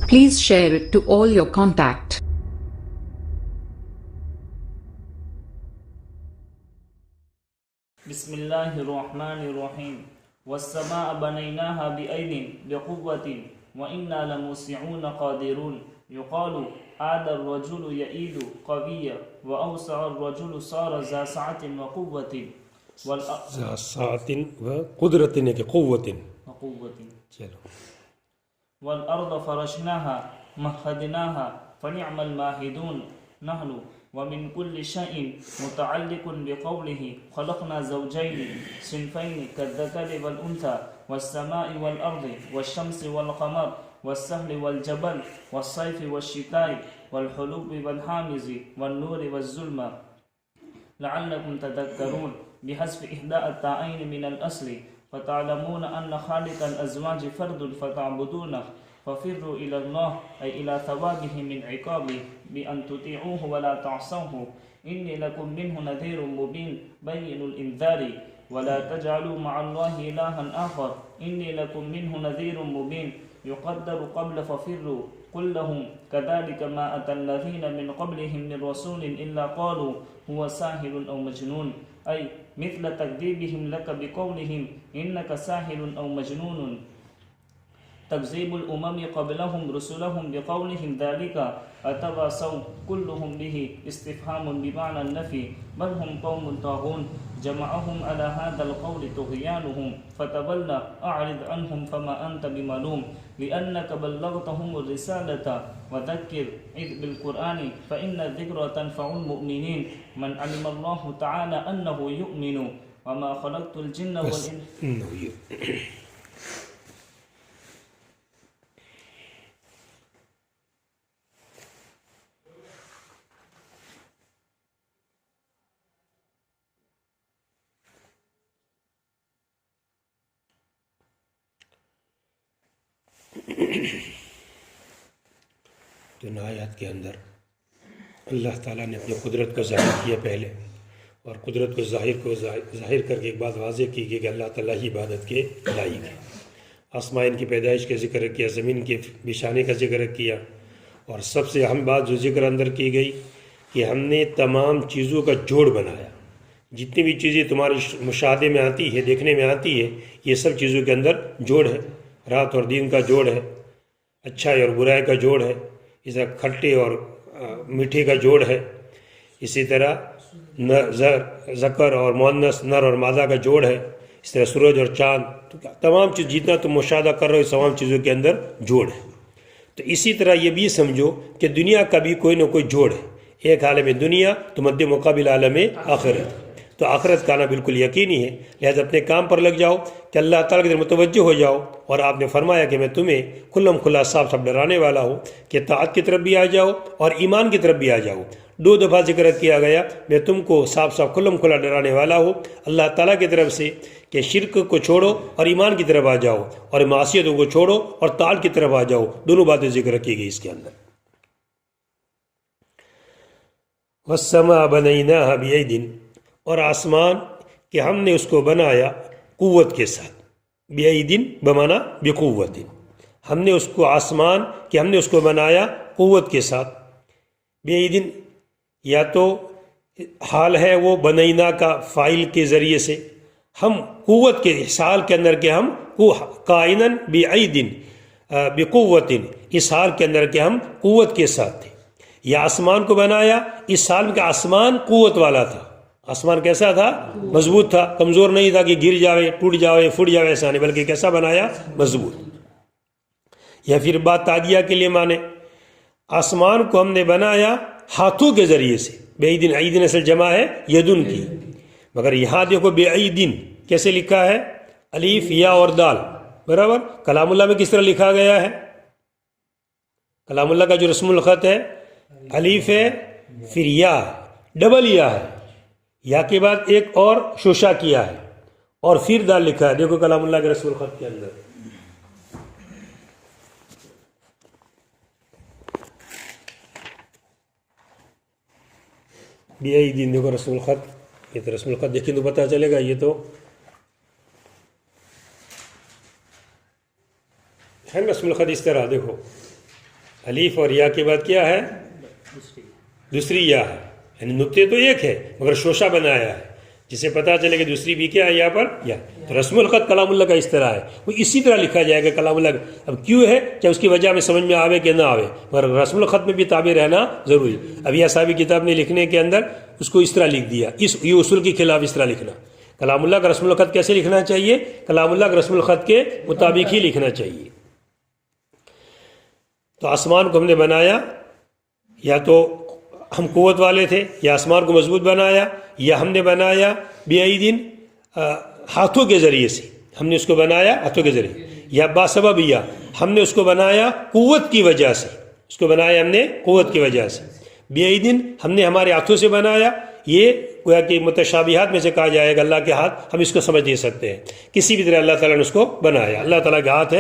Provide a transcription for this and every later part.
Please share it to all your contact. بسم الله الرحمن الرحيم والسماء بنيناها بأيد بقوة وإنا لموسعون قادرون يقال عاد الرجل يئيد قويا وأوسع الرجل صار ذا سعة وقوة ذا سعة وقدرة وقوة. چلو. والأرض فرشناها مهدناها فنعم الماهدون نحن ومن كل شيء متعلق بقوله خلقنا زوجين صنفين كالذكر والأنثى والسماء والأرض والشمس والقمر والسهل والجبل والصيف والشتاء والحلوب والحامز والنور والظلمة لعلكم تذكرون بحذف إحدى التائين من الأصل فتعلمون أن خالق الأزواج فرد فتعبدونه ففروا إلى الله أي إلى ثوابه من عقابه بأن تطيعوه ولا تعصوه إني لكم منه نذير مبين بين الإنذار ولا تجعلوا مع الله إلها آخر إني لكم منه نذير مبين يقدر قبل ففروا قل لهم كذلك ما أتى الذين من قبلهم من رسول إلا قالوا هو ساحر أو مجنون أي مثل تكذيبهم لك بقولهم إنك ساحر أو مجنون تكذيب الأمم قبلهم رسلهم بقولهم ذلك أتواصوا كلهم به استفهام بمعنى النفي بل هم قوم طاغون جمعهم على هذا القول طغيانهم فتولى أعرض عنهم فما أنت بملوم لأنك بلغتهم الرسالة وذكر إذ بالقرآن فإن الذكر تنفع المؤمنين من علم الله تعالى أنه يؤمن وما خلقت الجن والإنس. تو ان آیات کے اندر اللہ تعالیٰ نے اپنی قدرت کو ظاہر کیا پہلے، اور قدرت کو ظاہر کر کے ایک بات واضح کی کہ اللہ تعالیٰ ہی عبادت کے لائق ہے. آسمان کی پیدائش کا ذکر کیا، زمین کے بچھانے کا ذکر کیا، اور سب سے اہم بات جو ذکر اندر کی گئی کہ ہم نے تمام چیزوں کا جوڑ بنایا. جتنی بھی چیزیں تمہارے مشاہدے میں آتی ہے، دیکھنے میں آتی ہے، یہ سب چیزوں کے اندر جوڑ ہے. رات اور دن کا جوڑ ہے، اچھائی اور برائی کا جوڑ ہے، اس طرح کھٹے اور میٹھے کا جوڑ ہے، اسی طرح ذکر اور مؤنث نر اور مادہ کا جوڑ ہے، اس طرح سورج اور چاند، تو تمام چیز جتنا تم مشاہدہ کر رہے ہو تمام چیزوں کے اندر جوڑ ہے. تو اسی طرح یہ بھی سمجھو کہ دنیا کا بھی کوئی نہ کوئی جوڑ ہے. ایک عالم دنیا تو مد مقابل عالم آخرت، تو آخرت کا آنا بالکل یقینی ہے. لہذا اپنے کام پر لگ جاؤ کہ اللہ تعالیٰ کی طرف متوجہ ہو جاؤ. اور آپ نے فرمایا کہ میں تمہیں کھلم کھلا صاف صاف ڈرانے والا ہوں کہ طاعت کی طرف بھی آ جاؤ اور ایمان کی طرف بھی آ جاؤ. 2 دفعہ ذکر کیا گیا میں تم کو صاف صاف کھلم کھلا ڈرانے والا ہوں اللہ تعالیٰ کی طرف سے کہ شرک کو چھوڑو اور ایمان کی طرف آ جاؤ، اور معصیتوں کو چھوڑو اور طاعت کی طرف آ جاؤ. دونوں باتیں ذکر کی گئی اس کے اندر. والسماء بنيناها بأيد، اور آسمان کہ ہم نے اس کو بنایا قوت کے ساتھ. بأيد بمانا بقوت، ہم نے اس کو آسمان کہ ہم نے اس کو بنایا قوت کے ساتھ. بأيد یا تو حال ہے وہ بنینا کا فاعل کے ذریعے سے، ہم قوت کے حال کے اندر کہ ہم قائنا بأيد بقوت، اس حال کے اندر کہ ہم قوت کے ساتھ تھے. یا آسمان کو بنایا اس حال میں کہ آسمان قوت والا تھا. آسمان کیسا تھا؟ مضبوط تھا، کمزور نہیں تھا کہ گر جاوے ٹوٹ جاوے پھٹ جاوے، ایسا نہیں، بلکہ کیسا بنایا؟ مضبوط. یا پھر بات تعدیہ کے لیے مانے آسمان کو ہم نے بنایا ہاتھوں کے ذریعے سے. بأيد، عید اصل جمع ہے یدن کی، مگر یہاں دیکھو بأيد کیسے لکھا ہے؟ الف یا اور دال برابر. کلام اللہ میں کس طرح لکھا گیا ہے؟ کلام اللہ کا جو رسم الخط ہے الف ہے پھر یا ہے، ڈبل یا ہے، یا کے بعد ایک اور شوشا کیا ہے اور پھر دال لکھا ہے. دیکھو کلام اللہ کے رسم الخط کے اندر بأيد، دیکھو رسم الخط، یہ تو رسم الخط دیکھیں تو پتہ چلے گا. یہ تو ہے رسم الخط اس طرح دیکھو الف اور یا کے بعد کیا ہے؟ دوسری یا ہے، یعنی نقطے تو ایک ہے مگر شوشہ بنایا ہے جسے پتہ چلے کہ دوسری بھی کیا ہے یہاں پر یا. تو رسم الخط کلام اللہ کا اس طرح ہے، وہ اسی طرح لکھا جائے گا کلام اللہ کا. اب کیوں ہے کہ اس کی وجہ میں سمجھ میں آوے کہ نہ آوے، مگر رسم الخط میں بھی تابع رہنا ضروری. اب یہ صاحب کتاب نے لکھنے کے اندر اس کو اس طرح لکھ دیا، یہ اصول کے خلاف اس طرح لکھنا. کلام اللہ کا رسم الخط کیسے لکھنا چاہیے؟ کلام اللہ کا رسم الخط کے مطابق ہی لکھنا چاہیے. تو آسمان کو ہم نے بنایا، یا تو ہم قوت والے تھے، یا آسمان کو مضبوط بنایا، یا ہم نے بنایا بِأَيْدٍ ہاتھوں کے ذریعے سے، ہم نے اس کو بنایا ہاتھوں کے ذریعے، یا باسبب یا ہم نے اس کو بنایا قوت کی وجہ سے، اس کو بنایا ہم نے قوت کی وجہ سے. بِأَيْدٍ ہم نے ہمارے ہاتھوں سے بنایا. یہ گویا کہ متشابہات میں سے کہا جائے گا، اللہ کے ہاتھ ہم اس کو سمجھ نہیں سکتے ہیں کسی بھی طرح. اللہ تعالیٰ نے اس کو بنایا، اللہ تعالیٰ کے ہاتھ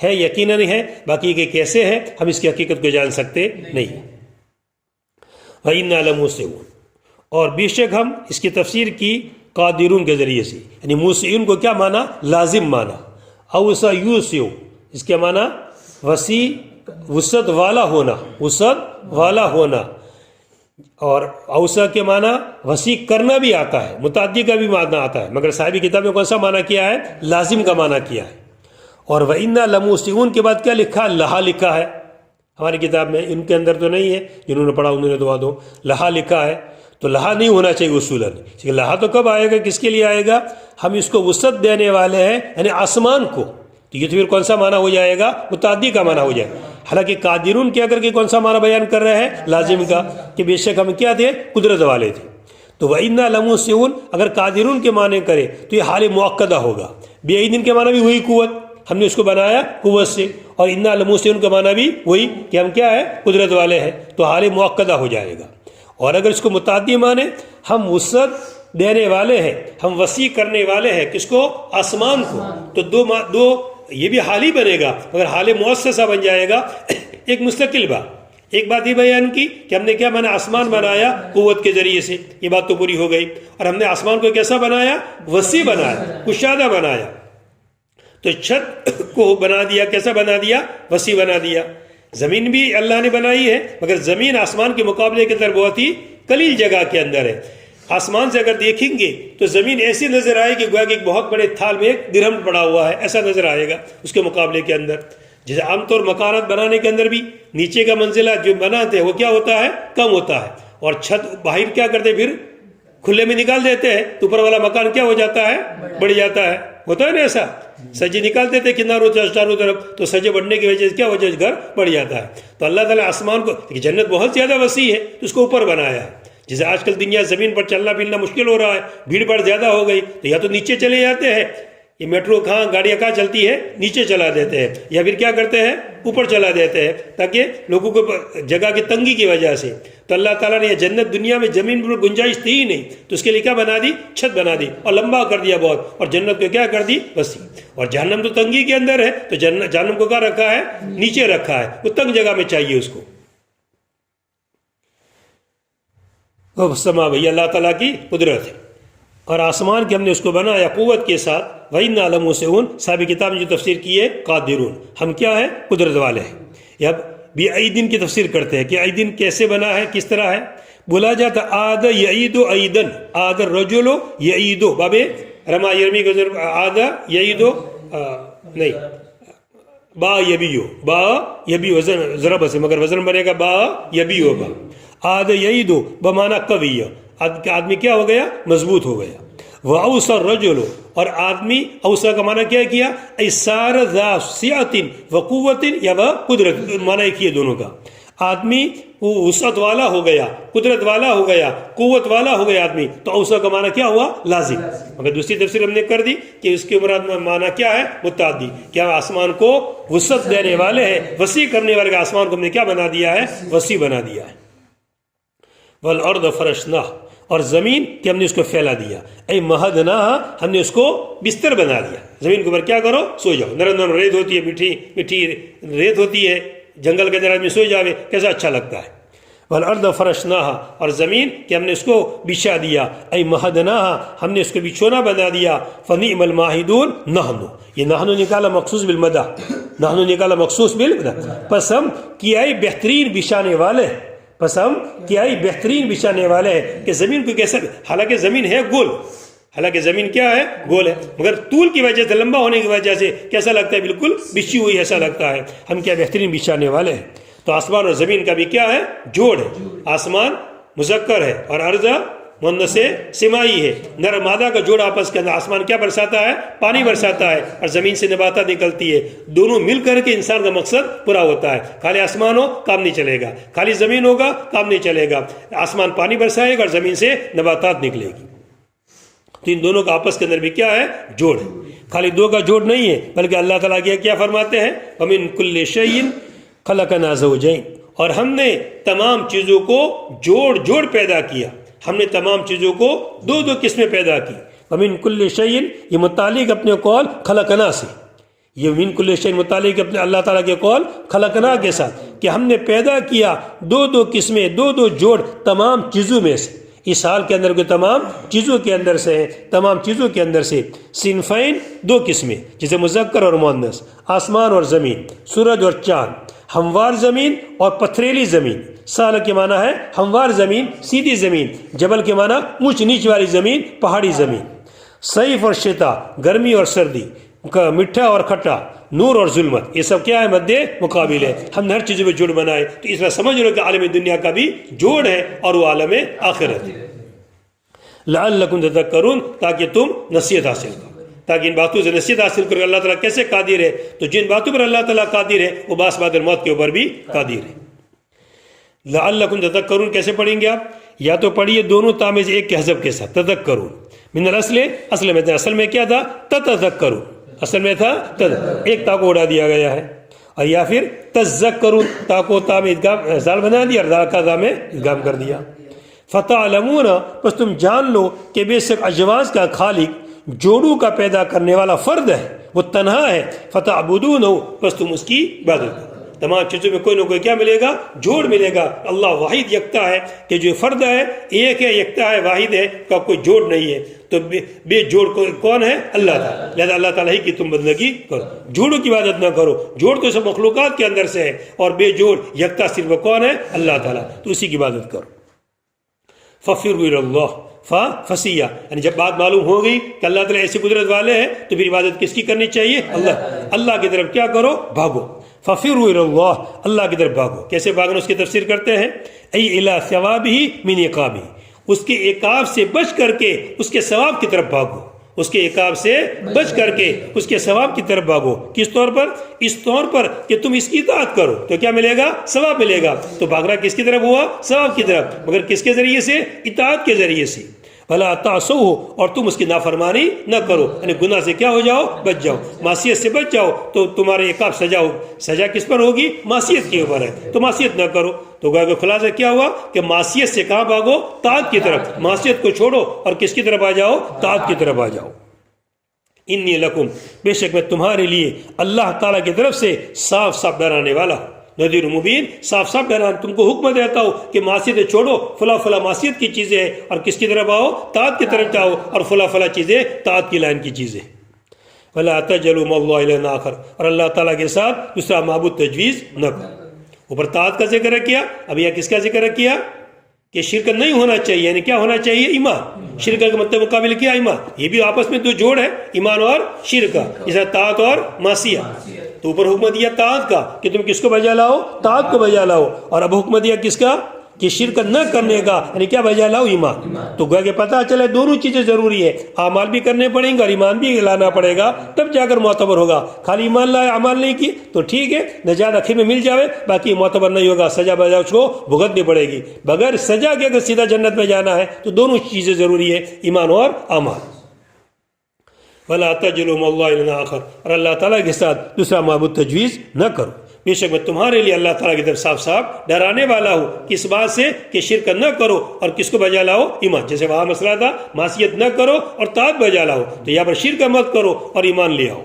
ہے یقیناً ہے، باقی کہ کیسے ہے ہم اس کی حقیقت کو جان سکتے نہیں. وَإِنَّا لَمُوسِعُونَ اور بے شک ہم اس کی تفسیر کی قادرون کے ذریعے سے، یعنی موسعون کو کیا معنی؟ لازم معنی. اوسع یوسع اس کے معنی وسیع، وسعت والا ہونا، وسعت والا ہونا. اور اوسع کے معنی وسیع کرنا بھی آتا ہے، متعدی کا بھی معنی آتا ہے، مگر صاحب کتاب نے کون سا معنی کیا ہے؟ لازم کا معنی کیا ہے. اور وَإِنَّا لَمُوسِعُونَ کے بعد کیا لکھا؟ لہا لکھا ہے ہماری کتاب میں، ان کے اندر تو نہیں ہے، جنہوں نے پڑھا انہوں نے دعا دو. لہا لکھا ہے تو لہا نہیں ہونا چاہیے اصولاً. لہا تو کب آئے گا؟ کس کے لیے آئے گا؟ ہم اس کو وسعت دینے والے ہیں، یعنی آسمان کو. تو یہ تو پھر کون سا معنی ہو جائے گا؟ متعدی کا معنی ہو جائے گا. حالانکہ قادرون کیا کر کے کون سا معنی بیان کر رہے ہیں؟ لازم کا، کہ بے شک ہم کیا تھے؟ قدرت والے تھے. تو وَإِنَّا لَمُوسِعُونَ اگر قادرون کے معنی کرے تو یہ حال مؤکدہ ہوگا. بِأَيْدٍ کے معنی بھی وہی قوت، ہم نے اس کو بنایا قوت سے. اور اِنَّا لَمُوسِعُونَ کا معنی بھی وہی کہ ہم کیا ہے؟ قدرت والے ہیں. تو حال مؤکدہ ہو جائے گا. اور اگر اس کو متعدی مانے، ہم وسعت دینے والے ہیں، ہم وسیع کرنے والے ہیں، کس کو؟ آسمان کو. تو دو یہ بھی حال ہی بنے گا، مگر حال مؤسسہ بن جائے گا. ایک مستقل بات، ایک بات یہ بیان کی کہ ہم نے کیا بنا؟ آسمان بنایا قوت کے ذریعے سے، یہ بات تو پوری ہو گئی. اور ہم نے آسمان کو کیسا بنایا؟ وسیع بنایا، کشادہ بنایا. تو چھت کو بنا دیا، کیسا بنا دیا؟ وسیع بنا دیا. زمین بھی اللہ نے بنائی ہے، مگر زمین آسمان کے مقابلے کے اندر بہت ہی قلیل جگہ کے اندر ہے. آسمان سے اگر دیکھیں گے تو زمین ایسی نظر آئے کہ گویا کہ ایک بہت بڑے تھال میں ایک درہم پڑا ہوا ہے، ایسا نظر آئے گا اس کے مقابلے کے اندر. جیسے عام طور مکانات بنانے کے اندر بھی نیچے کا منزلہ جو بناتے ہیں وہ کیا ہوتا ہے؟ کم ہوتا ہے. اور چھت باہر کیا کرتے پھر؟ کھلے میں نکال دیتے ہیں، تو اوپر والا مکان کیا ہو جاتا ہے؟ بڑھ جاتا ہے. ہوتا ہے نا ایسا؟ سجے نکالتے تھے کناروں چاروں طرف، تو سجے بڑھنے کی وجہ سے کیا وجہ؟ گھر بڑھ جاتا ہے. تو اللہ تعالیٰ آسمان کو، جنت بہت زیادہ وسیع ہے تو اس کو اوپر بنایا ہے. جیسے آج کل دنیا زمین پر چلنا پھرنا مشکل ہو رہا ہے، بھیڑ بھاڑ زیادہ ہو گئی، تو یا تو نیچے چلے جاتے ہیں، یہ میٹرو کہاں گاڑیاں کہاں چلتی ہے؟ نیچے چلا دیتے ہیں، یا پھر کیا کرتے ہیں؟ اوپر چلا دیتے ہیں، تاکہ لوگوں کو جگہ کی تنگی کی وجہ سے. تو اللہ تعالیٰ نے یہ جنت دنیا میں زمین پر گنجائش تھی ہی نہیں، تو اس کے لیے کیا بنا دی؟ چھت بنا دی، اور لمبا کر دیا بہت. اور جنت کو کیا کر دی؟ وسیع. اور جہنم تو تنگی کے اندر ہے، تو جہنم کو کیا رکھا ہے؟ نیچے رکھا ہے، وہ تنگ جگہ میں چاہیے اس کو. سما بھائی اللہ تعالیٰ کی قدرت ہے. اور آسمان کے ہم نے اس کو بنایا قوت کے ساتھ. وَإِنَّا لَمُوسِعُونَ صاحب کتاب نے جو تفسیر کی ہے قادرون، ہم کیا ہے؟ قدرت والے ہیں. یا بِأَيْدٍ کی تفسیر کرتے ہیں کہ ایدن کیسے بنا ہے، کس طرح ہے. بولا جاتا عاد یعید ایدن، عاد الرجل یعید، باب رما یرمی کو عاد یعید نہیں، با یبیو، با یبی وزن ضرب سے، مگر وزن بنے گا با یبی ہوگا. عاد یعید بمانا قوی، آدمی کیا ہو گیا؟ مضبوط ہو گیا. وَأَوْسَ الرَّجُلُ اور آدمی، اوسا کا معنی کیا کیا؟ ایسار ذا سعت وقوت، یا وہ قدرت، معنی ایک ہی ہے دونوں کا. آدمی وہ وسعت والا ہو گیا، قدرت والا ہو گیا، قوت والا ہو گیا آدمی. تو اوسا کا معنی کیا ہوا؟ لازم. مگر دوسری تفسیر ہم نے کر دی کہ اس کے مراد معنی کیا ہے؟ متعدی. کیا آسمان کو وسعت دینے والے ہیں، وسیع کرنے والے. آسمان کو ہم نے کیا بنا دیا ہے؟ وسیع بنا دیا ہے. وَالْأَرْضَ فَرَشْنَاهَا اور زمین کہ ہم نے اس کو پھیلا دیا. اے مہدناہا ہم نے اس کو بستر بنا دیا. زمین کے اوپر کیا کرو؟ سو جاؤ. نرم نرم ریت ہوتی ہے، میٹھی میٹھی ریت ہوتی ہے، جنگل کے اندر آدمی سو جاوے کیسا اچھا لگتا ہے. والارض فرشناہا، اور زمین کہ ہم نے اس کو بچھا دیا، ای مہدناہا، ہم نے اس کو بچھونا بنا دیا، فنعم الماہدون نحنو، یہ نحنو نکالا مخصوص بالمدح، نحنو نکالا مخصوص بالمدح، پس ہم کیا ہی بہترین بچھانے والے، پس ہم کیا ہی بہترین بچھانے والے ہیں کہ زمین کو کیسا، حالانکہ زمین ہے گول، حالانکہ زمین کیا ہے گول ہے، مگر طول کی وجہ سے، لمبا ہونے کی وجہ سے کیسا لگتا ہے، بالکل بچھی ہوئی ایسا لگتا ہے، ہم کیا بہترین بچھانے والے ہیں۔ تو آسمان اور زمین کا بھی کیا ہے، جوڑ ہے، آسمان مذکر ہے اور ارض مؤنث سمائی ہے، نر مادہ کا جوڑ آپس کے اندر، آسمان کیا برساتا ہے، پانی برساتا ہے، اور زمین سے نباتات نکلتی ہے، دونوں مل کر کے انسان کا مقصد پورا ہوتا ہے۔ خالی آسمان ہو کام نہیں چلے گا، خالی زمین ہوگا کام نہیں چلے گا، آسمان پانی برسائے گا اور زمین سے نباتات نکلے گی، تو ان دونوں کا آپس کے اندر بھی کیا ہے، جوڑ ہے، خالی دو کا جوڑ نہیں ہے، بلکہ اللہ تعالیٰ کیا فرماتے ہیں، وَمِن كُلِّ شَيْءٍ خَلَقْنَا زَوْجَيْنِ، اور ہم نے تمام چیزوں کو جوڑ پیدا کیا، ہم نے تمام چیزوں کو دو قسمیں پیدا کی۔ وَمِن كُلِّ شَيْءٍ، یہ متعلق اپنے قول خلقنا سے، یہ من كُلِّ شَيْءٍ متعلق اپنے اللہ تعالیٰ کے قول خلقنا کے ساتھ، کہ ہم نے پیدا کیا دو قسمیں، دو جوڑ تمام چیزوں میں سے، اس حال کے اندر کے تمام چیزوں کے اندر سے ہیں، تمام چیزوں کے اندر سے، صنفین دو قسمیں، جیسے مذکر اور مؤنث، آسمان اور زمین، سورج اور چاند، ہموار زمین اور پتھریلی زمین، سال کے معنی ہے ہموار زمین، سیدھی زمین، جبل کے معنی اونچ نیچ والی زمین، پہاڑی زمین، صیف اور شتا، گرمی اور سردی، میٹھا اور کھٹا، نور اور ظلمت، یہ سب کیا ہے، مد مقابل ہے، ہم نے ہر چیزوں میں جوڑ بنائے، تو اس طرح سمجھ لو کہ عالم دنیا کا بھی جوڑ ہے اور وہ عالم آخرت ہے۔ لعلکم تذکرون، تاکہ تم نصیحت حاصل کرو، تاکہ ان باتوں سے نصیحت حاصل کرو۔ اللہ تعالیٰ کیسے قادر ہے، تو جن باتوں پر اللہ تعالیٰ قادر ہے وہ باس بعد الموت کے اوپر بھی قادر ہے۔ لعلکم تذکرون کیسے پڑھیں گے آپ، یا تو پڑھیے دونوں تامیز ایک کے حذف کے ساتھ، تذکرون من الاصل، اصل میں کیا تھا، تتذکرون، اصل میں تھا ایک تا کو اڑا دیا گیا ہے، اور یا پھر تذکرون، تا کو تا میں ادغام زال بنا دیا اور زال کا زا میں ادغام کر دیا۔ فتعلمون، پس تم جان لو کہ بے شک اجواز کا خالق، جوڑوں کا پیدا کرنے والا فرد ہے، وہ تنہا ہے، فتعبدونہ، پس تم اس کی عبادت کرو۔ تمام چیزوں میں کوئی نہ کوئی کیا ملے گا، جوڑ ملے گا۔ اللہ واحد یکتا ہے، کہ جو فرد ہے ایک ہے، یکتا ہے، واحد ہے، کا کوئی جوڑ نہیں ہے، تو بے جوڑ کون ہے، اللہ تعالیٰ، لہذا اللہ تعالیٰ ہی کی تم بندگی کرو، جوڑوں کی عبادت نہ کرو، جوڑ تو سب مخلوقات کے اندر سے ہے، اور بے جوڑ یکتا صرف کون ہے، اللہ تعالیٰ، تو اسی کی عبادت کرو۔ فَفِرُّوا إِلَى اللَّهِ فَفَسِيَّا، یعنی جب بات معلوم ہو گئی کہ اللہ تعالیٰ ایسی قدرت والے ہیں، تو پھر عبادت کس کی کرنی چاہیے، اللہ کی طرف کیا کرو، بھاگو۔ فَفِرُّوا إِلَى اللَّهِ، اللہ کی طرف بھاگو۔ کیسے بھاگنا، اس کی تفسیر کرتے ہیں، اَيْ إِلَى ثَوَابِهِ مِنْ عِقَابِهِ، اس کے عقاب سے بچ کر کے اس کے ثواب کی طرف بھاگو، اس کے عقاب سے بچ کر کے اس کے ثواب کی طرف بھاگو۔ کس طور پر، اس طور پر کہ تم اس کی اطاعت کرو تو کیا ملے گا، ثواب ملے گا۔ تو بھاگنا کس کی طرف ہوا، ثواب کی طرف، مگر کس کے ذریعے سے، اطاعت کے ذریعے سے۔ بھلا تعصوہ، اور تم اس کی نافرمانی نہ کرو، یعنی گناہ سے کیا ہو جاؤ، بچ جاؤ، معصیت سے بچ جاؤ، تو تمہارے عقاب سزا کس پر ہوگی، معصیت کے اوپر ہے، تو معصیت نہ کرو۔ تو گویا کہ خلاصہ کیا ہوا کہ معصیت سے کہاں بھاگو، طاعت کی طرف، معصیت کو چھوڑو اور کس کی طرف آ جاؤ، طاعت کی طرف آ جاؤ۔ انی لکم، بے شک میں تمہارے لیے اللہ تعالیٰ کی طرف سے صاف صاف ڈرانے والا ہوں، نذیر مبین، صاف صاف ڈرانا، تم کو حکم دیتا ہوں کہ معصیت چھوڑو، فلاں فلاں معصیت کی چیزیں ہیں، اور کس کی طرف آؤ، طاعت کی طرف جاؤ، اور فلاں فلاں چیزیں طاعت کی لائن کی چیزیں۔ ولا تجعلوا مع اللہ الہا آخر، اور اللہ تعالیٰ کے ساتھ دوسرا معبود تجویز نہ کرو۔ اوپر طاعت کا ذکر کیا، اب یہاں کس کا ذکر کیا کہ شرک نہیں ہونا چاہیے، یعنی کیا ہونا چاہیے، ایمان۔ شرک کا مطلب مقابل کیا، ایمان۔ یہ بھی آپس میں دو جوڑ ہے، ایمان اور شرک کا، جیسا طاعت اور معصیت۔ تو اوپر حکم دیا طاعت کا کہ تم کس کو بجا لاؤ، طاعت کو بجا لاؤ، اور اب حکم دیا کس کا کہ شرک نہ کرنے کا، یعنی کیا بجا لاؤ، ایمان۔ تو گویا کہ پتہ چلے دونوں چیزیں ضروری ہے، اعمال بھی کرنے پڑیں گے اور ایمان بھی لانا پڑے گا، تب جا کر معتبر ہوگا۔ خالی ایمان لائے اعمال نہیں کی تو ٹھیک ہے، نجات آخر میں مل جاوے، باقی معتبر نہیں ہوگا، سزا بجا اس کو بھگتنی پڑے گی۔ بغیر سزا کے اگر سیدھا جنت میں جانا ہے تو دونوں چیزیں ضروری ہے، ایمان اور اعمال۔ ولا تجعلوا مع اللہ الہا آخر، اور اللہ تعالیٰ کے ساتھ دوسرا معبود تجویز نہ کرو۔ بے شک میں تمہارے لیے اللہ تعالیٰ کی طرف صاف صاف ڈرانے والا ہوں، کس بات سے کہ شرک نہ کرو اور کس کو بجا لاؤ، ایمان۔ جیسے وہاں مسئلہ تھا معصیت نہ کرو اور طاعت بجا لاؤ، تو یہاں پر شرک مت کرو اور ایمان لے آؤ۔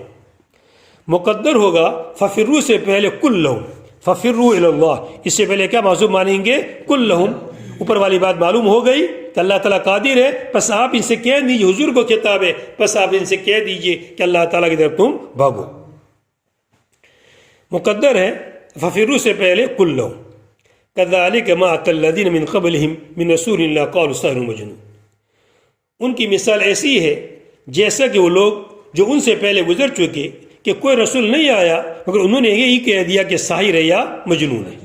مقدر ہوگا ففروا سے پہلے کلہم، ففروا الی اللہ، اس سے پہلے کیا معذوب مانیں گے؟ کلہم، اوپر والی بات معلوم ہو گئی کہ اللہ تعالیٰ قادر ہے، پس آپ ان سے کہہ دیجیے، حضور کو خطاب ہے، پس آپ ان سے کہہ دیجیے کہ اللہ تعالیٰ کی طرف تم بھاگو۔ مقدر ہے ففروا سے پہلے کلہم، کذالک ما اتی الذین من قبلہم من رسول الا قالوا ساحر مجنون۔ ان کی مثال ایسی ہے جیسا کہ وہ لوگ جو ان سے پہلے گزر چکے کہ کوئی رسول نہیں آیا مگر انہوں نے یہی کہہ دیا کہ ساحر ہے یا مجنون ہے۔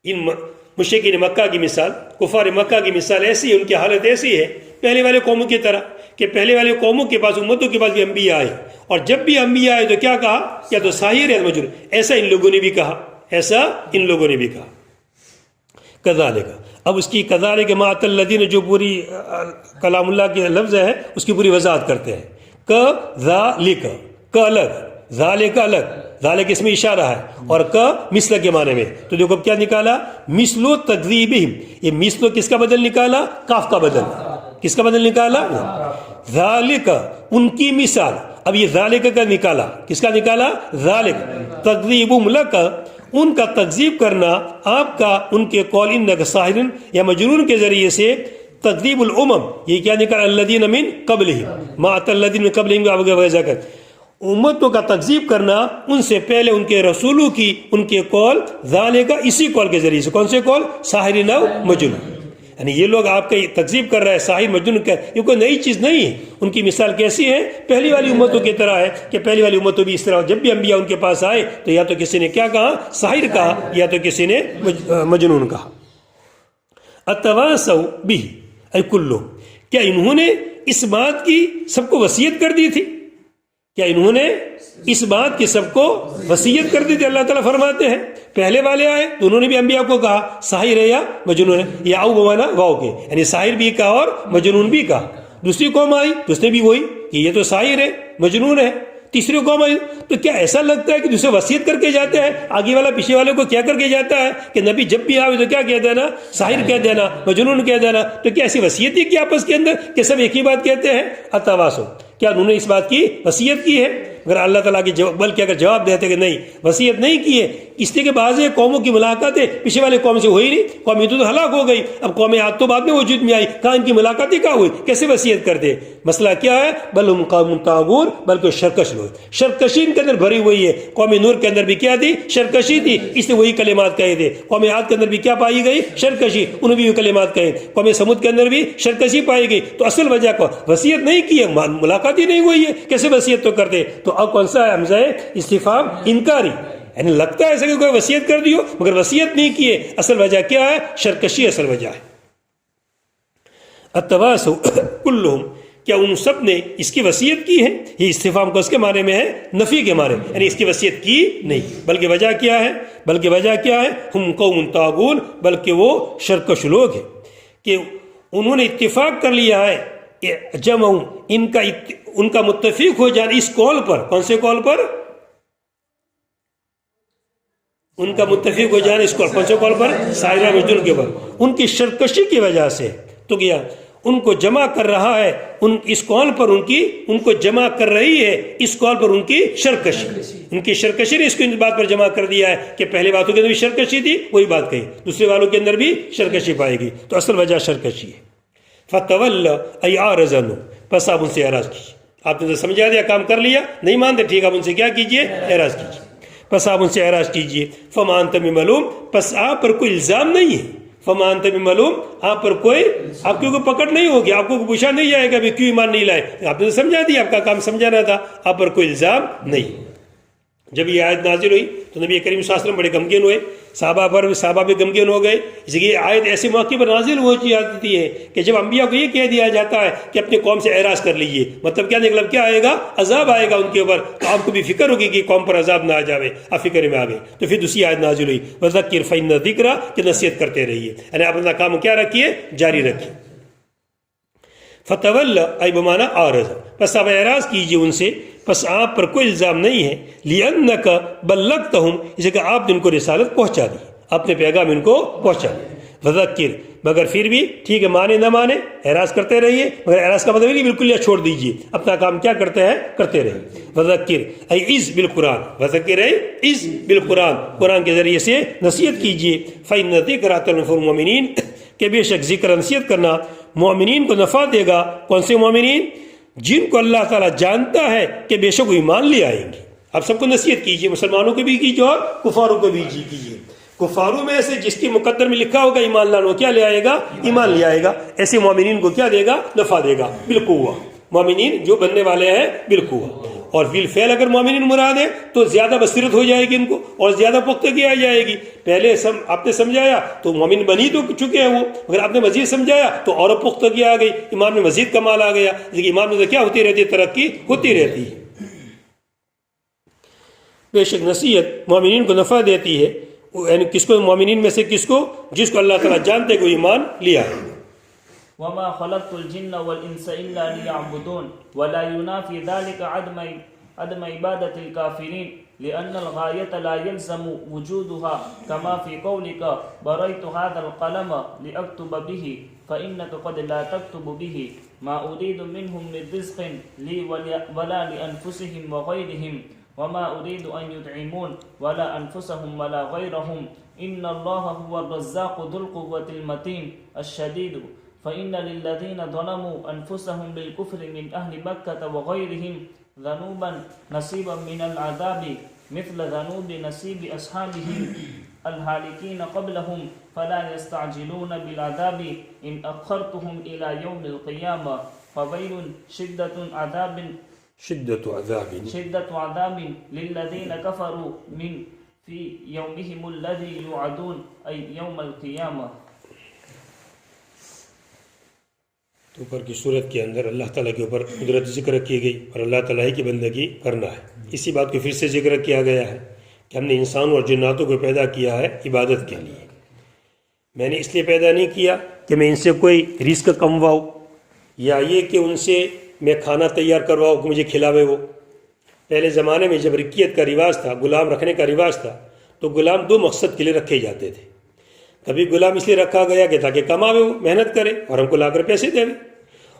ان مشرکین مکہ کی مثال، کفار مکہ کی مثال ایسی ہے، ان کی حالت ایسی ہے پہلے والے قوموں کی طرح کہ پہلے والے قوموں کے پاس، امتوں کے پاس بھی انبیاء آئے، اور جب بھی انبیاء آئے تو کیا کہا؟ یا تو ساحر ہے مجنون۔ ایسا ان لوگوں نے بھی کہا، ایسا ان لوگوں نے بھی کہا۔ کذالک، اب اس کی کذالک ما اتی الذین جو پوری کلام اللہ کے لفظ ہے اس کی پوری وضاحت کرتے ہیں۔ کذالک، ک الگ، ذالک الگ، ذالک اس میں اشارہ ہے، اور ک مثل کے معنی میں، تو دیکھو کیا نکالا؟ مثل تکذیبہم، یہ مثل کس کا بدل نکالا؟ کاف کا بدل، کس کا بدل نکالا؟ ذالک، ان کی مثال۔ اب یہ ذالک کا نکالا، کس کا نکالا؟ ذالک، تکذیبہم لک، ان کا تکذیب کرنا آپ کا ان کے قول انک ساحر یا مجنون کے ذریعے سے، تکذیب الامم، یہ کیا نکالا؟ الذین من قبلہم ما اتی الذین من قبلہم، امتوں کا تکذیب کرنا ان سے پہلے ان کے رسولوں کی، ان کے قول، ذالک اسی قول کے ذریعے سے، کون سے قول؟ ساحر نو مجنون، یعنی یہ لوگ آپ کا تکذیب کر رہا ہے ساحر مجنون کا، یہ کوئی نئی چیز نہیں ہے۔ ان کی مثال کیسی ہے؟ پہلی والی امتوں کی طرح ہے کہ پہلی والی امتوں بھی اس طرح، جب بھی انبیاء ان کے پاس آئے تو یا تو کسی نے کیا کہا؟ ساحر کہا، یا تو کسی نے مجنون کہا۔ اتواصوا بہ اے کلو، کیا انہوں نے اس بات کی سب کو وصیت کر دی تھی؟ کیا انہوں نے اس بات کی سب کو وصیت کر دی تھی؟ اللہ تعالیٰ فرماتے ہیں پہلے والے آئے تو انہوں نے بھی انبیاء کو کہا ساحر ہے یا مجنون ہے، یا او بمانا واو کے، یعنی ساحر بھی کہا اور مجنون بھی کہا۔ دوسری قوم آئی تو اس نے بھی وہی کہ یہ تو ساحر ہے، مجنون ہے۔ تیسری قوم آئی تو کیا ایسا لگتا ہے کہ دوسرے وصیت کر کے جاتے ہیں، آگے والا پیچھے والے کو کیا کر کے جاتا ہے کہ نبی جب بھی آئے تو کیا کہہ دینا؟ ساحر کہہ دینا، مجنون کہہ دینا۔ تو کیا ایسی وصیت ہی کی آپس کے اندر کہ سب ایک ہی بات کہتے ہیں؟ اتواصوا، کیا انہوں نے اس بات کی وصیت کی ہے؟ اگر اللہ تعالیٰ کی بلکہ اگر جواب دیتے کہ نہیں وصیت نہیں کی ہے، اس لیے کہ بعض قوموں کی ملاقاتیں پچھلے والے قوم سے ہوئی نہیں، قوم تو ہلاک ہو گئی، اب قوم عاد تو بعد میں وجود میں آئی، کہاں ان کی ملاقاتیں کہاں ہوئی؟ کیسے وصیت کرتے؟ مسئلہ کیا ہے؟ بل ہم قوم طاغون، بلکہ شرکش لوگ، شرکشی ان کے اندر بھری ہوئی ہے۔ قوم نور کے اندر بھی کیا تھی؟ شرکشی تھی، اس نے وہی کلمات کہے تھے۔ قوم عاد کے اندر بھی کیا پائی گئی؟ شرکشی، انہوں نے بھی کلمات کہے۔ قوم سمود کے اندر بھی شرکشی پائی گئی۔ تو اصل وجہ کو وصیت نہیں کی ہے، ملاقات ہی نہیں ہوئی ہے، کیسے وصیت تو کرتے؟ تو اب کون سا ہے؟ حمزہ استفہام انکاری، یعنی لگتا ہے ایسا کہ کوئی وصیت کر دیو مگر وصیت نہیں کی ہے۔ اصل وجہ کیا ہے؟ شرکشی اصل وجہ ہے۔ اتواصوا کلہم، کیا ان سب نے اس کی وصیت کی ہے؟ یہ استفہام کو اس کے معنی میں ہے نفی کے معنی، یعنی اس کی وصیت کی نہیں، بلکہ وجہ کیا ہے؟ بلکہ وجہ کیا ہے؟ ہم قوم طاغون، بلکہ وہ شرکش لوگ ہیں کہ انہوں نے اتفاق کر لیا ہے، جمع ان کا متفق ہو جانا اس قول پر۔ کون سے قول پر؟ ان کا متفق ہو جانا اس قول، کون سے قول پر؟ ساحر مجنون کے پر، ان کی شرکشی کی وجہ سے۔ تو کیا ان کو جمع کر رہا ہے اس قول پر، ان کو جمع کر رہی ہے اس قول پر ان کی شرکشی، ان کی شرکشی نے اس کو اس بات پر جمع کر دیا ہے کہ پہلے باتوں کے اندر بھی شرکشی تھی، وہی بات کہی، دوسرے والوں کے اندر بھی شرکشی پائے گی، تو اصل وجہ شرکشی ہے۔ فتول ای اعرض عنہ، پس آپ ان سے اعراض کیجیے۔ آپ نے تو سمجھا دیا، کام کر لیا، نہیں مانتے ٹھیک، آپ ان سے کیا کیجیے؟ اعراض کیجیے۔ پس آپ ان سے اعراض کیجیے۔ فما انت بملوم، پس آپ پر کوئی الزام نہیں ہے۔ فما انت بملوم، آپ پر کوئی، آپ کی کوئی پکڑ نہیں ہوگی، آپ کو پوچھا نہیں جائے گا کیوں ایمان نہیں لائے، آپ نے سمجھا دیا، آپ کا کام سمجھانا تھا، آپ پر کوئی الزام نہیں۔ جب یہ آیت نازل ہوئی تو نبی کریم صلی اللہ علیہ وسلم بڑے غمگین ہوئے، صحابہ بھی غمگین ہو گئے، اس لیے یہ آیت ایسے موقع پر نازل ہوتی ہے کہ جب انبیاء کو یہ کہہ دیا جاتا ہے کہ اپنے قوم سے اعراض کر لیجیے، مطلب کیا نکلا؟ کیا آئے گا؟ عذاب آئے گا ان کے اوپر، تو آپ کو بھی فکر ہوگی کہ قوم پر عذاب نہ آ جاوے، آپ فکر میں آ گئے۔ تو پھر دوسری آیت نازل ہوئی، وذکر فإن الذکریٰ، کہ نصیحت کرتے رہیے، یعنی آپ اپنا کام کیا رکھیے؟ جاری رکھیے۔ فتول ای بمانا اعرض، پس آپ اعراض کیجیے ان سے، پس آپ پر کوئی الزام نہیں ہے۔ لأنک بلغتہم، اسے کہ آپ نے ان کو رسالت پہنچا دی، اپنے پیغام ان کو پہنچا دی۔ وذکر، مگر پھر بھی ٹھیک ہے، مانے نہ مانے اعراض کرتے رہیے، مگر اعراض کا مطلب ہے کہ بالکل یا چھوڑ دیجیے، اپنا کام کیا کرتے ہیں کرتے رہیے۔ وذکر ای عز بالقرآن، وذکر ای عز بالقرآن، قرآن کے ذریعے سے نصیحت کیجیے۔ فإن الذکر تنفع المؤمنین، کہ بے شک ذکر نصیحت کرنا مومنین کو نفع دے گا۔ کون سے مومنین؟ جن کو اللہ تعالیٰ جانتا ہے کہ بے شک وہ ایمان لے آئیں گے۔ آپ سب کو نصیحت کیجیے، مسلمانوں کو بھی کیجیے اور کفاروں کو بھی کیجیے۔ کفاروں میں سے جس کے مقدر میں لکھا ہوگا ایمان لانا، وہ کیا لے آئے گا؟ ایمان لے آئے گا۔ ایسے مومنین کو کیا دے گا؟ نفع دے گا بالقوہ۔ مومنین جو بننے والے ہیں بالقوہ، اور بالفعل اگر مومنین مراد ہے تو زیادہ بصیرت ہو جائے گی ان کو، اور زیادہ پختگی آ جائے گی۔ پہلے آپ نے سمجھایا تو مومن بنی تو چکے ہیں وہ، مگر آپ نے مزید سمجھایا تو اور پختگی آ گئی، ایمان میں مزید کمال آ گیا۔ لیکن ایمان میں کیا ہوتی رہتی ہے؟ ترقی ہوتی رہتی ہے۔ بے شک نصیحت مومنین کو نفع دیتی ہے، یعنی کس کو؟ مومنین میں سے کس کو؟ جس کو اللہ تعالیٰ جانتے کہ وہ ایمان لیا ہے۔ وما خلقت الجن والانس الا ليعبدون ولا ينافي ذلك عدم عبادة الكافرين لأن الغاية لا يلزم وجودها كما في قولك بريت هذا القلم لأكتب به فإنك قد لا تكتب به ما أريد منهم من رزق لي ولا لأنفسهم وغيرهم وما أريد أن يطعمون ولا أنفسهم ولا غيرهم إن الله هو الرزاق ذو القوة المتين الشديد فإن للذين ظلموا أنفسهم بالكفر من أهل مكة وغيرهم ذنوبا نصيبا من العذاب مثل ذنوب نصيب أصحابهم الهالكين قبلهم فلا يستعجلون بالعذاب إن أخرتهم إلى يوم القيامة فويل شدة عذاب للذين كفروا من في يومهم الذي يوعدون أي يوم القيامة۔ تو اوپر کی صورت کے اندر اللہ تعالیٰ کے اوپر قدرت ذکر کی گئی اور اللہ تعالیٰ ہی کی بندگی کرنا ہے۔ اسی بات کو پھر سے ذکر کیا گیا ہے کہ ہم نے انسان اور جناتوں کو پیدا کیا ہے عبادت کے لیے۔ میں نے اس لیے پیدا نہیں کیا کہ میں ان سے کوئی رزق کمواؤں یا یہ کہ ان سے میں کھانا تیار کرواؤں کہ مجھے کھلاوے وہ۔ پہلے زمانے میں جب رقیت کا رواج تھا، غلام رکھنے کا رواج تھا، تو غلام دو مقصد کے لیے رکھے جاتے تھے۔ کبھی غلام اس لیے رکھا گیا کہ تاکہ کماوے وہ، محنت کرے اور ہم کو لا کر پیسے دے،